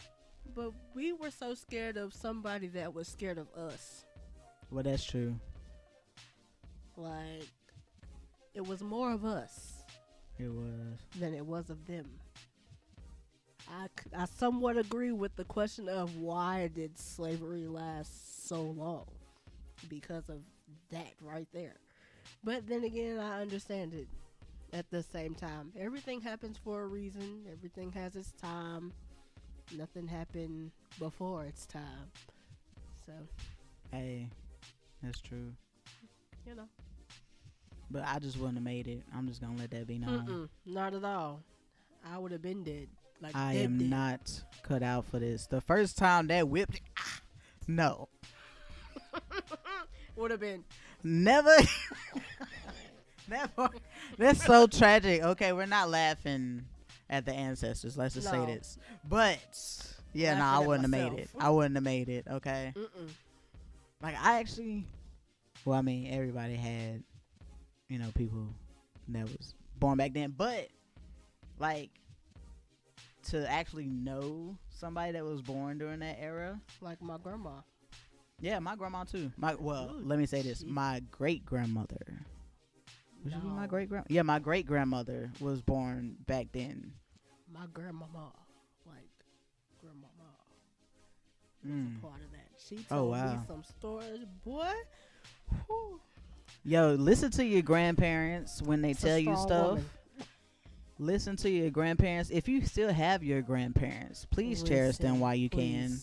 But we were so scared of somebody that was scared of us. Well, that's true. Like, it was more of us. It was. Than it was of them. I somewhat agree with the question of why did slavery last so long? Because of that right there. But then again, I understand it at the same time. Everything happens for a reason. Everything has its time. Nothing happened before its time. So. Hey, that's true. You know. But I just wouldn't have made it. I'm just going to let that be known. Not at all. I would have been dead. Like, I am not cut out for this. The first time that whipped, no. Would have been. Never. Never. That's so tragic. Okay, we're not laughing at the ancestors. Let's just say this. But, yeah, I wouldn't have made it. I wouldn't have made it, okay? Like, I actually, well, I mean, everybody had, you know, people that was born back then. But, like, to actually know somebody that was born during that era. Like my grandma. Yeah, my grandma too. Let me say this. My great-grandmother. Would you be my great-grandma? Yeah, my great-grandmother was born back then. My grandmama. Like, grandmama. Was a part of that. She told me some stories. Boy. Whew. Yo, listen to your grandparents when they tell you stuff. Woman. Listen to your grandparents. If you still have your grandparents, please cherish them while you can.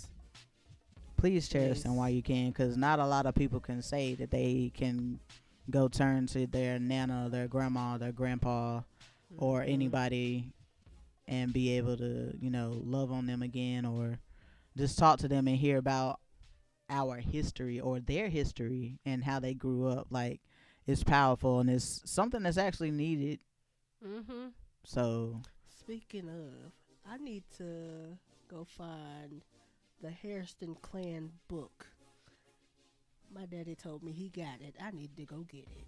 Please cherish them while you can, because not a lot of people can say that they can go turn to their nana, their grandma, their grandpa, or anybody and be able to, you know, love on them again, or just talk to them and hear about our history or their history and how they grew up. Like, it's powerful, and it's something that's actually needed. So, speaking of, I need to go find the Hairston Clan book. My daddy told me he got it. I need to go get it.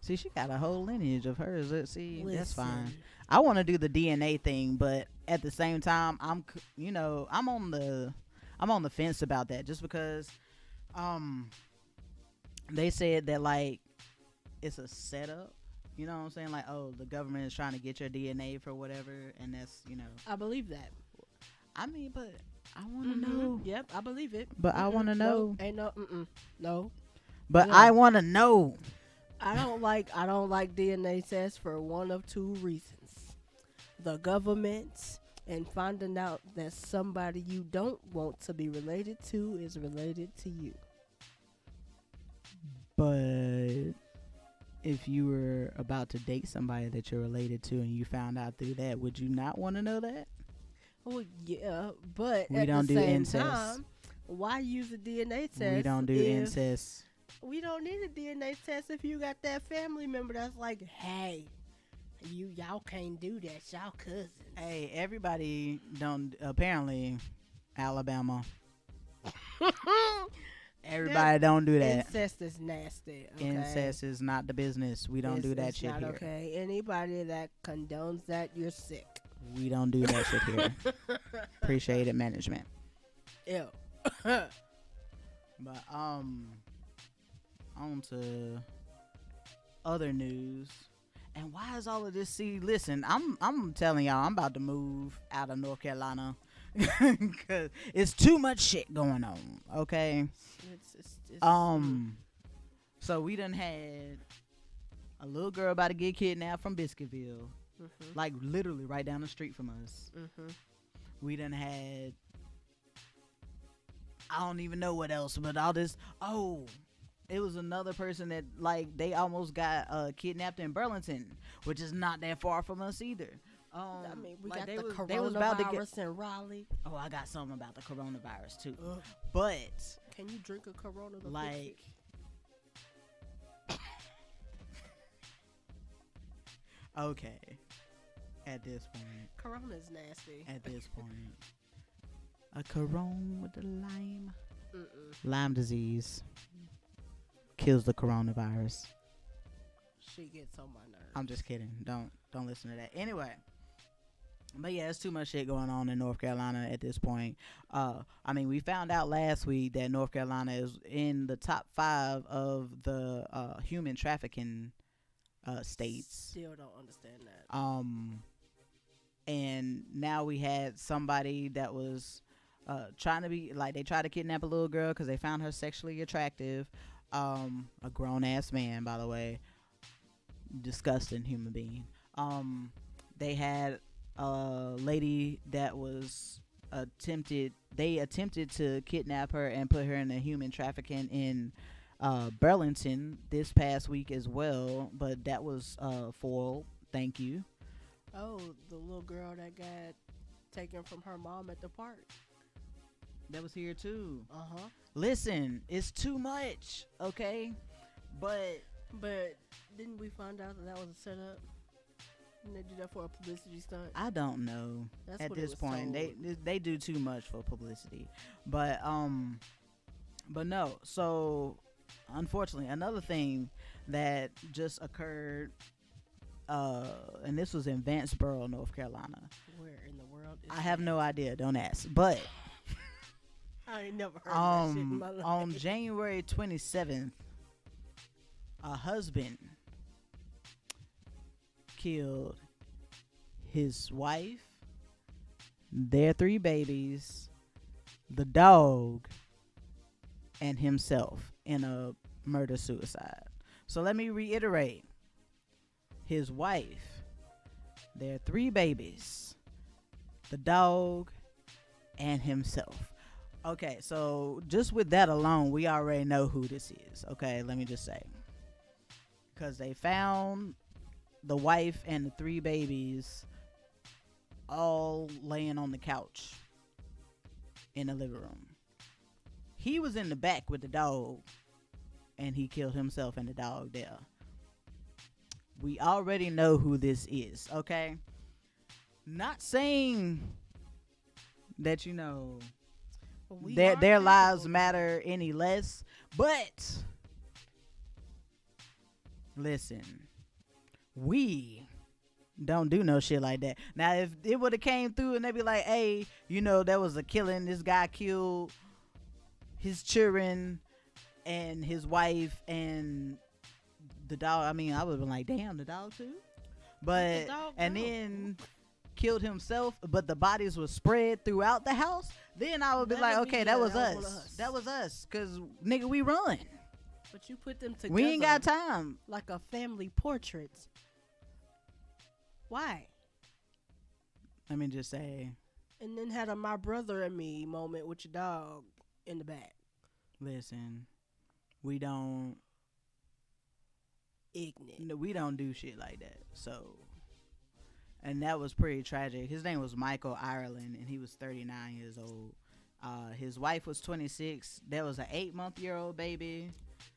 See, she got a whole lineage of hers. See, that's fine. I want to do the DNA thing, but at the same time, I'm on the fence about that, just because they said that, like, it's a setup. You know what I'm saying? Like, oh, the government is trying to get your DNA for whatever, and that's, you know. I believe that. I mean, but I want to know. Yep, I believe it. But I want to know. No, ain't no, no. But I want to know. I don't like DNA tests for one of two reasons: the government and finding out that somebody you don't want to be related to is related to you. But if you were about to date somebody that you're related to and you found out through that, would you not want to know that? Well, yeah, but we at don't the do same incest. Time, why use a DNA test? We don't do incest. We don't need a DNA test if you got that family member that's like, hey, y'all can't do that. Y'all cousins. Hey, everybody don't. Apparently, Alabama. Everybody don't do that. Incest is nasty. Okay? Incest is not the business. We don't do that shit not here. Okay, anybody that condones that, you're sick. We don't do that shit here. Appreciate it, management. Ew. But on to other news. And why is all of this? See, listen, I'm telling y'all, I'm about to move out of North Carolina. Cause it's too much shit going on. Okay. So we done had a little girl about to get kidnapped from Biscuitville, like literally right down the street from us. We done had, I don't even know what else, but all this. Oh, it was another person that, like, they almost got kidnapped in Burlington, which is not that far from us either. I mean, we like got they the was, coronavirus they was about to get. in Raleigh. Oh, I got something about the coronavirus too. Ugh. But Can you drink a Corona? To like, okay, at this point, Corona is nasty. at this point, a Corona with the lime, Mm-mm. Lyme disease kills the coronavirus. She gets on my nerves. I'm just kidding. Don't listen to that. Anyway. But yeah, it's too much shit going on in North Carolina at this point. I mean, we found out last week that North Carolina is in the top 5 of the human trafficking states. Still don't understand that. And now we had somebody that was trying to be like, they tried to kidnap a little girl because they found her sexually attractive. A grown ass man, by the way. Disgusting human being. They had a lady that was attempted to kidnap her and put her in a human trafficking in Burlington this past week as well, but that was foiled. Thank you. Oh, the little girl that got taken from her mom at the park. That was here too. Uh-huh. Listen, it's too much, okay? But didn't we find out that was a setup? And they do that for a publicity stunt? I don't know. That's at what it this was point, told. they do too much for publicity. But no. So unfortunately, another thing that just occurred, and this was in Vanceboro, North Carolina. Where in the world is I have that? no idea. Don't ask. But I ain't never heard of that shit in my life. on January 27th, a husband killed his wife, their 3 babies, the dog, and himself in a murder-suicide. So let me reiterate. His wife, their 3 babies, the dog, and himself. Okay, so just with that alone, we already know who this is. Okay, let me just say. Because they found the wife and the 3 babies all laying on the couch in the living room. He was in the back with the dog, and he killed himself and the dog there. We already know who this is, okay? Not saying that, you know, their lives matter any less, but listen, we don't do no shit like that. Now, if it would have came through and they be like, hey, you know, there was a killing, this guy killed his children and his wife and the dog, I mean, I would have been like, damn, the dog too? But, and then killed himself, but the bodies were spread throughout the house, then I would be like, okay, that was us. That was us, because, nigga, we run. But you put them together. We ain't got time. Like a family portrait. Why? Let me just say. And then had a my brother and me moment with your dog in the back. Listen, we don't. Ignorant. No, we don't do shit like that. So, and that was pretty tragic. His name was Michael Ireland, and he was 39 years old. His wife was 26. There was an 8-month-year-old baby.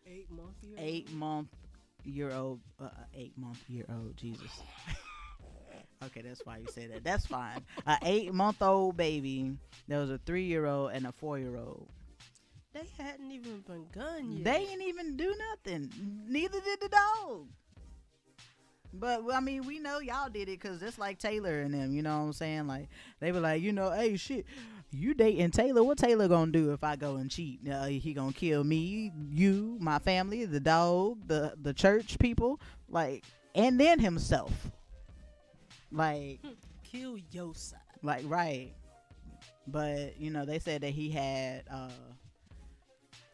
8-month-year-old? 8-month-year-old, Jesus. Okay, that's why you say that. That's fine. An 8-month-old baby. There was a 3-year-old and a 4-year-old. They hadn't even begun yet. They ain't even do nothing. Neither did the dog. But, I mean, we know y'all did it because it's like Taylor and them, you know what I'm saying? Like, they were like, you know, hey, shit, you dating Taylor. What Taylor gonna do if I go and cheat? He gonna kill me, you, my family, the dog, the church people, like, and then himself. Like, kill your side. Like, right. But, you know, they said that he had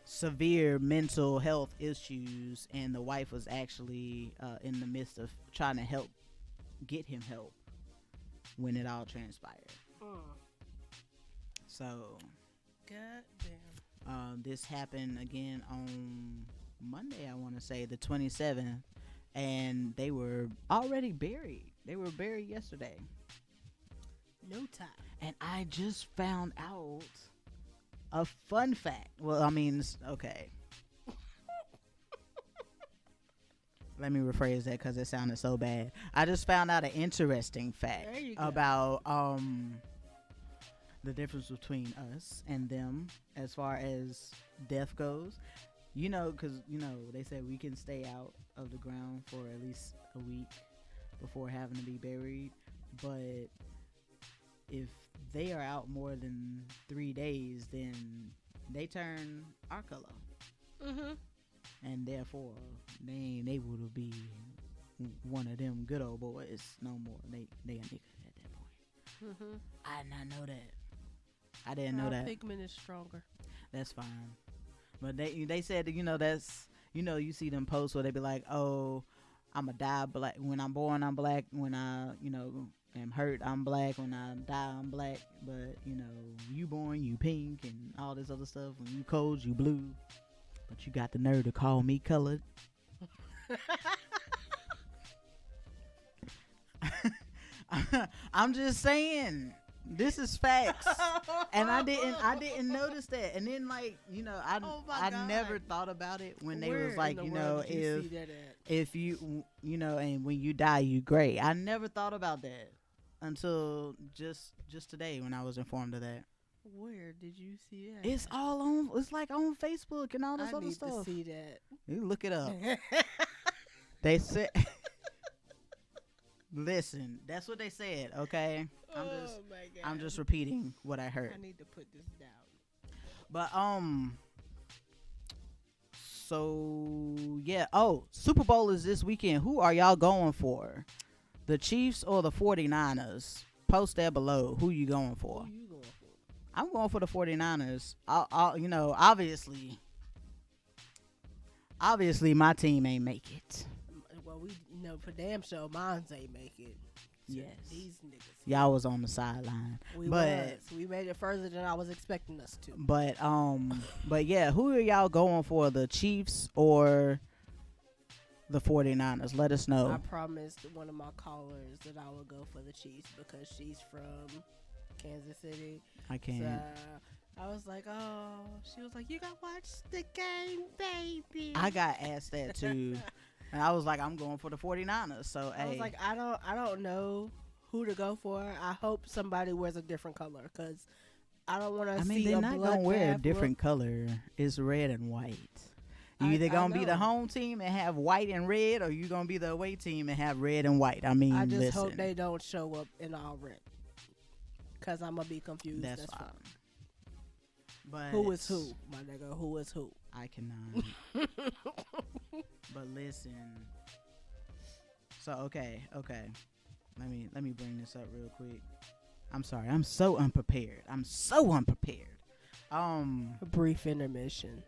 severe mental health issues, and the wife was actually in the midst of trying to get him help when it all transpired. So, goddamn. This happened again on Monday, I want to say, the 27th, and they were already buried. They were buried yesterday. No time. And I just found out a fun fact. Well, I mean, okay. Let me rephrase that because it sounded so bad. I just found out an interesting fact about the difference between us and them as far as death goes. You know, because, you know, they said we can stay out of the ground for at least a week before having to be buried. But if they are out more than 3 days, then they turn our color. Mm-hmm. And therefore, they ain't able to be one of them good old boys no more. They a nigga at that point. Mm-hmm. I did not know that. I didn't know that. Pigment is stronger. That's fine. But they said that, you know, that's, you know, you see them posts where they be like, oh, I'm a die black. When I'm born, I'm black. When I, you know, am hurt, I'm black. When I die, I'm black. But, you know, you born, you pink and all this other stuff. When you cold, you blue. But you got the nerve to call me colored. I'm just saying, this is facts. And I didn't notice that. And then, like, you know, I never thought about it when they was like, you know, if you know, and when you die, you gray. I never thought about that until just today when I was informed of that. Where did you see that? It's all on. It's like on Facebook and all this other stuff. I need to see that. You look it up. They said. Listen, that's what they said. Okay, I'm just repeating what I heard. I need to put this down. But so yeah. Oh, Super Bowl is this weekend. Who are y'all going for? The Chiefs or the 49ers? Post that below. Who you going for? Who you going for? I'm going for the 49ers. I'll you know, obviously my team ain't make it. Well, we know for damn sure mine ain't make it. Yes. These niggas. Y'all was on the sideline. We made it further than I was expecting us to. But yeah, who are y'all going for? The Chiefs or the 49ers? Let us know. I promised one of my callers that I would go for the Chiefs because she's from Kansas City. I can't. So I was like, oh, she was like, you gotta watch the game, baby. I got asked that too. And I was like, I'm going for the 49ers. So I was like, I don't know who to go for. I hope somebody wears a different color because I don't want to see a bloodbath. They're not gonna wear a different color. It's red and white. You either gonna be the home team and have white and red, or you gonna be the away team and have red and white. I mean, I just hope they don't show up in all red because I'm gonna be confused. That's fine. But who is who, my nigga? Who is who? I cannot. But listen. So okay. Let me bring this up real quick. I'm sorry. I'm so unprepared. A brief intermission.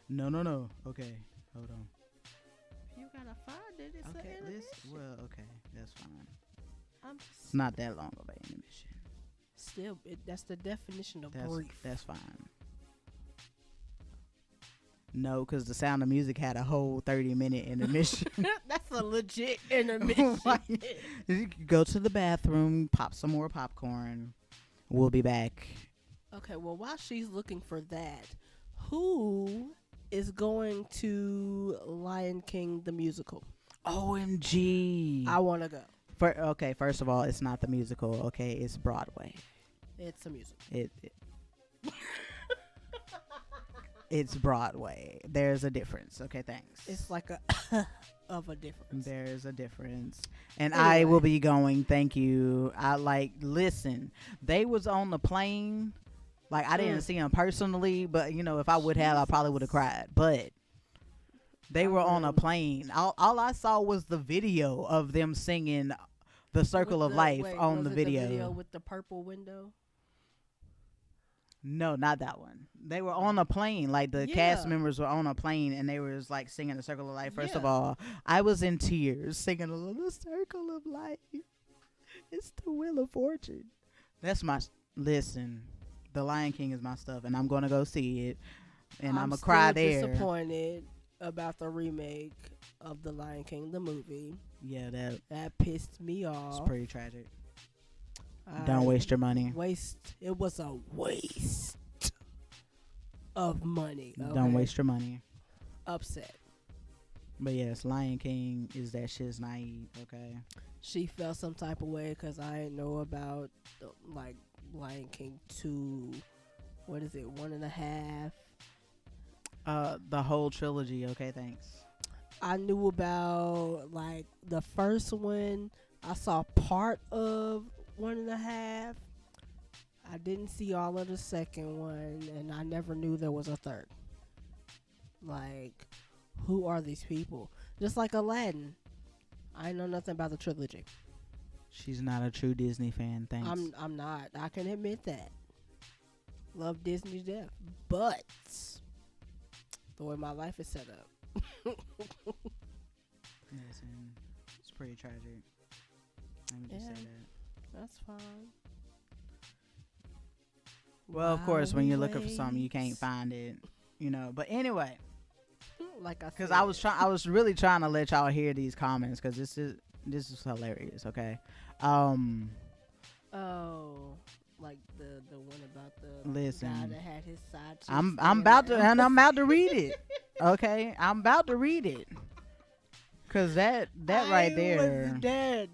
No. Okay, hold on. You gotta find it. It's okay. An intermission. Okay, that's fine. It's not that long of an intermission. Still, that's the definition of brief. That's fine. No, because The Sound of Music had a whole 30-minute intermission. That's a legit intermission. You can go to the bathroom, pop some more popcorn. We'll be back. Okay, well, while she's looking for that, who is going to Lion King the musical? OMG. I want to go. Okay, first of all, it's not the musical. Okay, it's Broadway. It's a musical. It's Broadway. There's a difference. Okay, thanks. It's like a of a difference. There's a difference. And anyway. I will be going. Thank you. Listen, they was on the plane. Like, I didn't see them personally, but, you know, if I would have, I probably would have cried. But they were on a plane. All I saw was the video of them singing The Circle of Life on the video. The video with the purple window? No, not that one. They were on a plane. Like, the cast members were on a plane, and they were like singing The Circle of Life. First of all, I was in tears singing The Circle of Life. It's the Wheel of Fortune. That's my... Listen, The Lion King is my stuff, and I'm going to go see it, and I'm going to cry there. I'm disappointed about the remake of The Lion King, the movie. Yeah, that pissed me off. It's pretty tragic. Don't waste your money. It was a waste of money. Okay? Don't waste your money. Upset. But yes, Lion King is that shit's naive. Okay. She felt some type of way because I didn't know about like Lion King 2. What is it? 1.5. The whole trilogy. Okay, thanks. I knew about like the first one. I saw part of 1.5. I didn't see all of the second one, and I never knew there was a third. Like, who are these people? Just like Aladdin, I know nothing about the trilogy. She's not a true Disney fan. Thanks. I'm not. I can admit that. Love Disney to death, but the way my life is set up. Listen, it's pretty tragic. Let me just say that. That's fine. Well, of course, when you're looking for something, you can't find it, you know. But anyway, like I said, because I was really trying to let y'all hear these comments because this is hilarious. Okay. Oh, like the one about the Listen, guy that had his side. I'm about to read it. Okay, I'm about to read it. Cause that right there, was dead.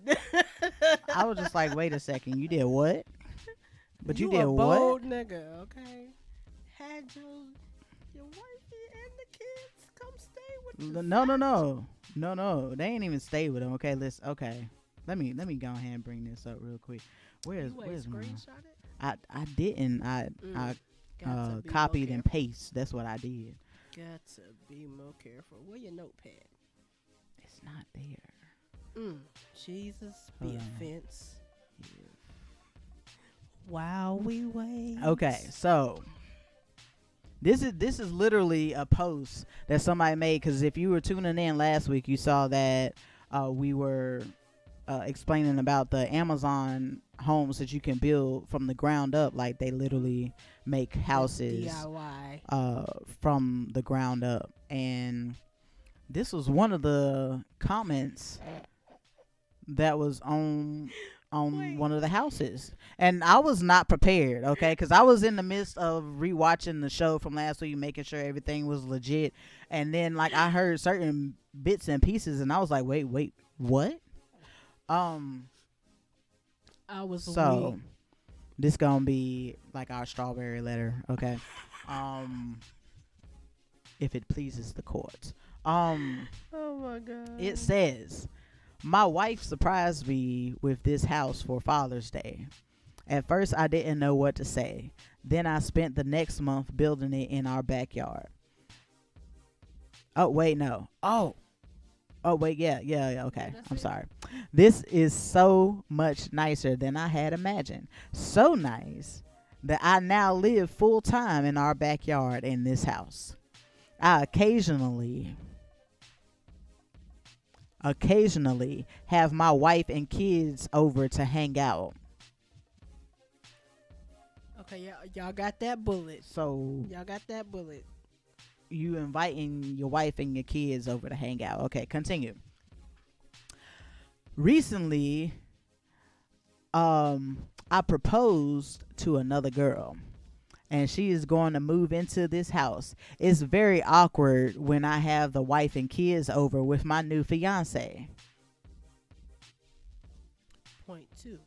I was just like, wait a second, you did what? But you did a what? bold nigga, okay? Had your wifey and the kids come stay with you. No. They ain't even stay with him. Okay, okay. Let me go ahead and bring this up real quick. Where's my? I didn't. I copied and paste. That's what I did. Got to be more careful. Where your notepad? It's not there. Jesus be offense. Yeah. While we wait. Okay, so this is literally a post that somebody made, because if you were tuning in last week, you saw that we were explaining about the Amazon homes that you can build from the ground up. Like, they literally make houses DIY from the ground up. And this was one of the comments that was on one of the houses, and I was not prepared, okay, because I was in the midst of rewatching the show from last week, making sure everything was legit, and then like I heard certain bits and pieces, and I was like, wait, what? I was so weak. This gonna be like our strawberry letter, okay? If it pleases the court. Oh my God. It says, my wife surprised me with this house for Father's Day. At first, I didn't know what to say. Then I spent the next month building it in our backyard. Oh, wait, no. Oh, wait, yeah, okay. I'm sorry. This is so much nicer than I had imagined. So nice that I now live full time in our backyard in this house. I occasionally have my wife and kids over to hang out. Okay, y'all got that bullet. So y'all got that bullet. You inviting your wife and your kids over to hang out. Okay, continue. Recently, I proposed to another girl, and she is going to move into this house. It's very awkward when I have the wife and kids over with my new fiance. Point 2.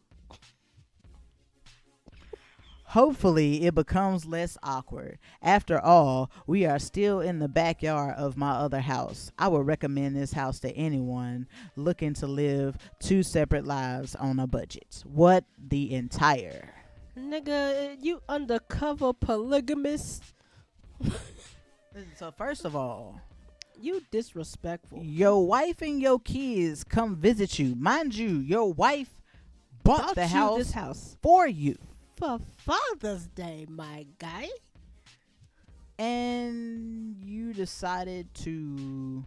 Hopefully, it becomes less awkward. After all, we are still in the backyard of my other house. I would recommend this house to anyone looking to live 2 separate lives on a budget. What the entire... Nigga, you undercover polygamist. So first of all, you disrespectful. Your wife and your kids come visit you. Mind you, your wife bought this house for you. For Father's Day, my guy. And you decided to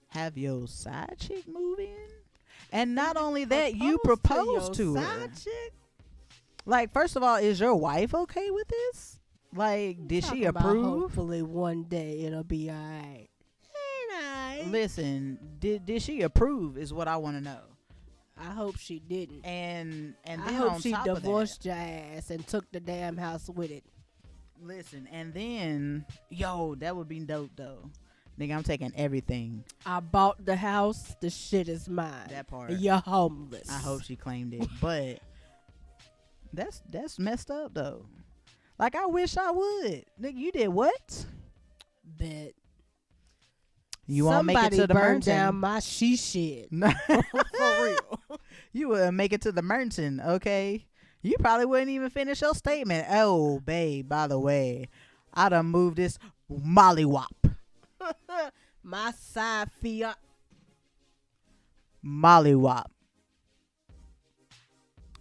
have your side chick move in? And not only that, you proposed to her. Side chick? Like, first of all, is your wife okay with this? Like, did she approve? Hopefully one day it'll be alright. Listen, did she approve is what I want to know. I hope she didn't. And then I hope on she top of divorced your ass and took the damn house with it. that, listen, and then that would be dope though. Nigga, I'm taking everything. I bought the house. The shit is mine. That part. You're homeless. I hope she claimed it, but that's messed up though. Like I wish I would. Nigga, you did what? Bet. You won't make it to the burned mountain. down my shit. For real. You wouldn't make it to the mountain, okay? You probably wouldn't even finish your statement. Oh, babe, by the way, I done moved this mollywop. My side fiat. Mollywop.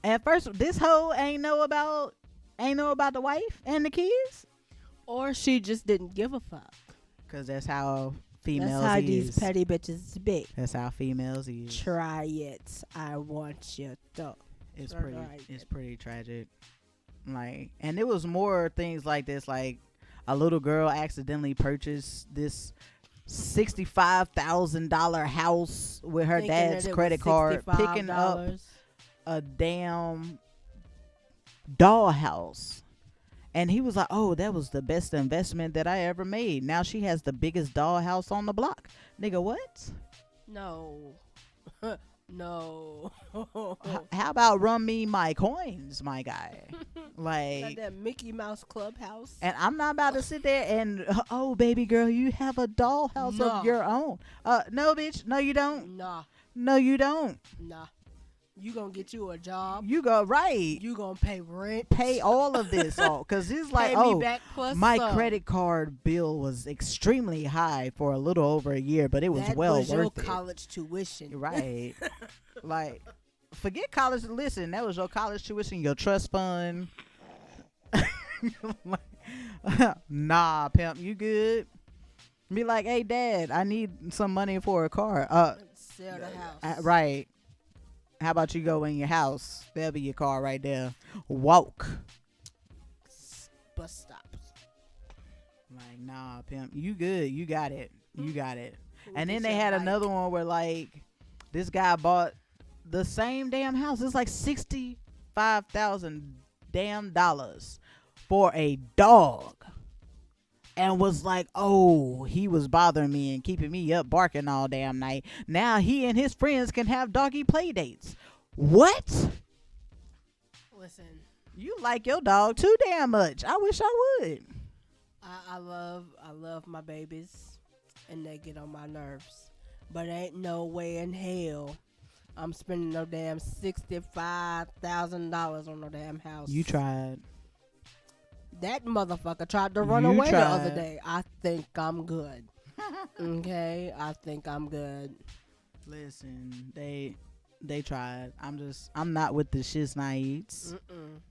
At first, this hoe ain't know about the wife and the kids. Or she just didn't give a fuck. Cause that's how females That's how is. these petty bitches be. That's how females is. Try it. I want you to. It's Right, pretty. right. It's pretty tragic. Like, and it was more things like this. Like, a little girl accidentally purchased this $65,000 house with her Thinking dad's that it credit was card, picking up $65. a damn dollhouse. And he was like, "Oh, that was the best investment that I ever made." Now she has the biggest dollhouse on the block. Nigga, what? No. No. How about run me my coins, my guy? Like Like, that Mickey Mouse clubhouse. and I'm not about to sit there and, oh, baby girl, you have a dollhouse No. of your own. No, bitch. No, you don't. Nah. No, you don't. Nah. You gonna get you a job. You go, right. You gonna pay rent. Pay all of this off. Because it's like, Pay oh, me back plus my some. credit card bill was extremely high for a little over a year, but it was That well was your worth it. college tuition. Right. Like, forget college. Listen, that was your college tuition, your trust fund. Nah, pimp, you good? Be like, hey, dad, I need some money for a car. Sell the house. Right. How about you go in your house? That'll be your car right there. Walk. Bus stops. Like, nah, pimp, you good? You got it. You got it. And then Get they your had bike. another one where, like, this guy bought the same damn house. It's like $65,000 damn dollars for a dog. And was like, oh, he was bothering me and keeping me up barking all damn night. Now he and his friends can have doggy play dates. What? Listen, You like your dog too damn much. I wish I would. I love my babies, and they get on my nerves. But ain't no way in hell I'm spending no damn $65,000 on no damn house. You tried. That motherfucker tried to run You away the tried. other day. I think I'm good. Okay, I think I'm good. Listen, they tried. I'm not with the shiznaids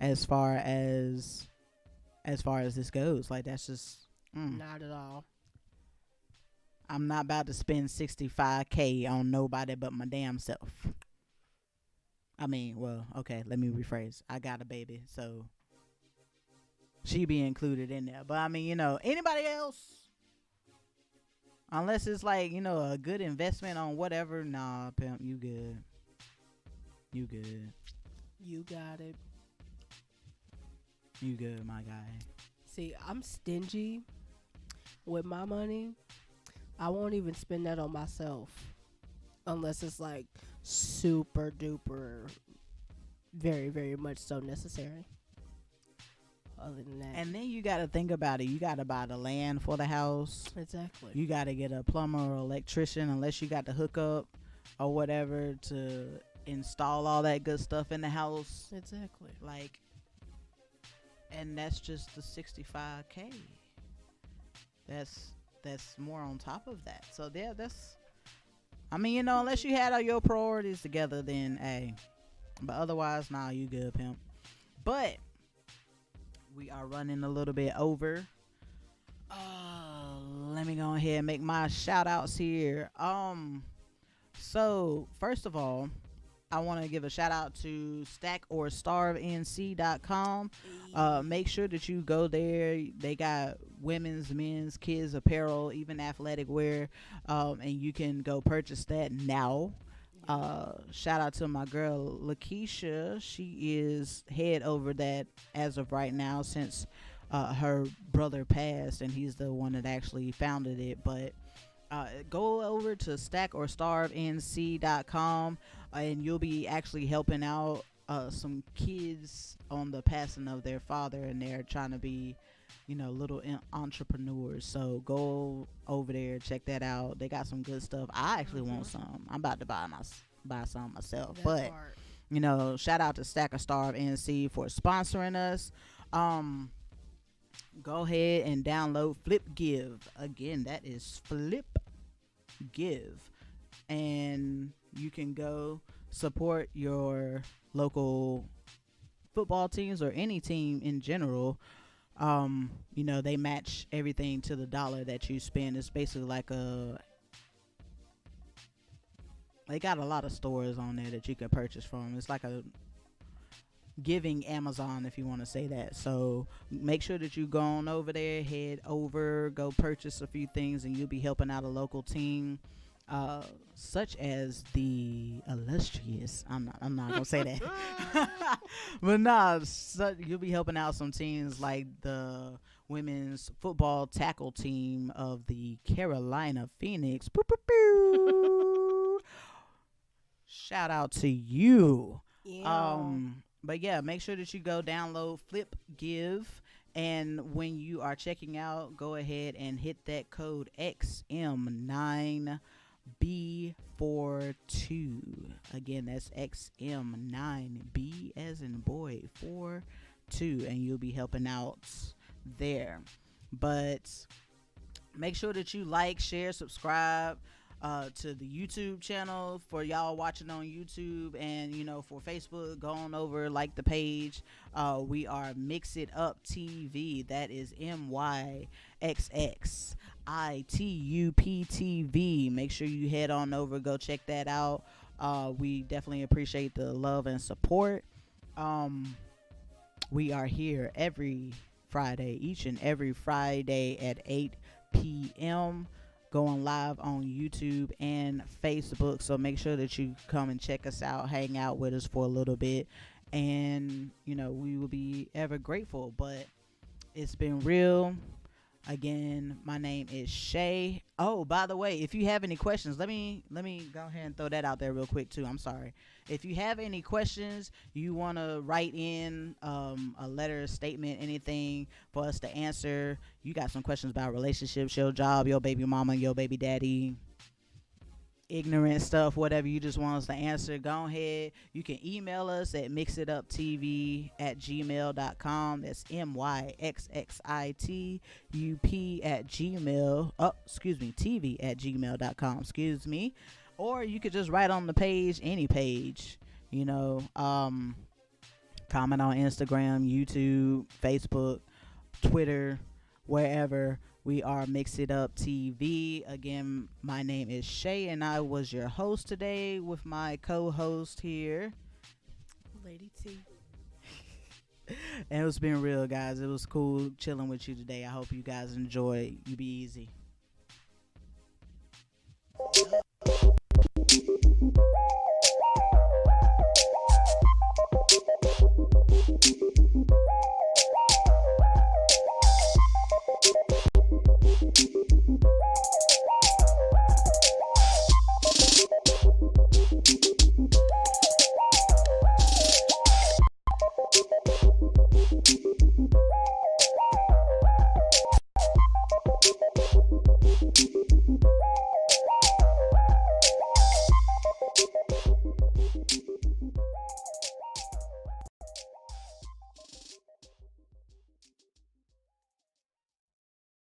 as far as this goes. Like, that's just Not at all. I'm not about to spend $65K on nobody but my damn self. I mean, well, okay, let me rephrase. I got a baby, so she be included in there. But I mean, anybody else, unless it's like, a good investment on whatever, nah, pimp, you good. You good. You got it. You good, my guy. See, I'm stingy with my money. I won't even spend that on myself unless it's like super duper, very, very much so necessary. Other than that, And then you got to think about it. You got to buy the land for the house. exactly. You got to get a plumber or electrician, unless you got the hookup or whatever to install all that good stuff in the house. Exactly. Like, and that's just the $65K. That's more on top of that. So yeah, I mean, unless you had all your priorities together, then hey. But otherwise, nah, you good, pimp. But we are running a little bit over. Let me go ahead and make my shout outs here. So first of all, I want to give a shout out to stackorstarvenc.com. Make sure that you go there. They got women's, men's, kids apparel, even athletic wear, and you can go purchase that now. Yeah. Shout out to my girl Lakeisha. She is head over that as of right now since her brother passed, and he's the one that actually founded it. But go over to stackorstarvenc.com and you'll be actually helping out some kids on the passing of their father, and they're trying to be, little entrepreneurs. So go over there, check that out. They got some good stuff. I actually want some. I'm about to buy some myself. That But part. shout out to Stack of Starve NC for sponsoring us. Go ahead and download Flip Give. Again, that is Flip Give. And you can go support your local football teams or any team in general. They match everything to the dollar that you spend. It's basically like they got a lot of stores on there that you can purchase from. It's like a giving Amazon, if you want to say that. So make sure that you go on over there, head over, go purchase a few things, and you'll be helping out a local team, such as the illustrious. I'm not gonna say that, but you'll be helping out some teams like the women's football tackle team of the Carolina Phoenix. Boop, boop, boop. Shout out to you. Yeah. But yeah, make sure that you go download Flip Give, and when you are checking out, go ahead and hit that code XM9B42. Again, that's XM9B as in boy 42, and you'll be helping out there. But make sure that you like, share, subscribe to the YouTube channel for y'all watching on YouTube, and for Facebook, go on over, like the page. We are Myxx It Up TV. That is MYXXITUPTV. Make sure you head on over, go check that out. We definitely appreciate the love and support. We are here every Friday, each and every Friday at 8 p.m. going live on YouTube and Facebook. So make sure that you come and check us out, hang out with us for a little bit, and we will be ever grateful. But it's been real. Again, my name is SHAE. Oh, by the way, if you have any questions, let me go ahead and throw that out there real quick too. I'm sorry. If you have any questions, you want to write in a letter, statement, anything for us to answer. You got some questions about relationships, your job, your baby mama, your baby daddy, ignorant stuff, whatever you just want us to answer, go ahead. You can email us at myxxitup@gmail.com. That's MYXXITUP TV@gmail.com. Excuse me. Or you could just write on the page, any page, comment on Instagram, YouTube, Facebook, Twitter, wherever. We are Myxx It Up TV. Again, my name is SHAE, and I was your host today with my co-host here, Lady T. And it's been real, guys. It was cool chilling with you today. I hope you guys enjoy. You be easy.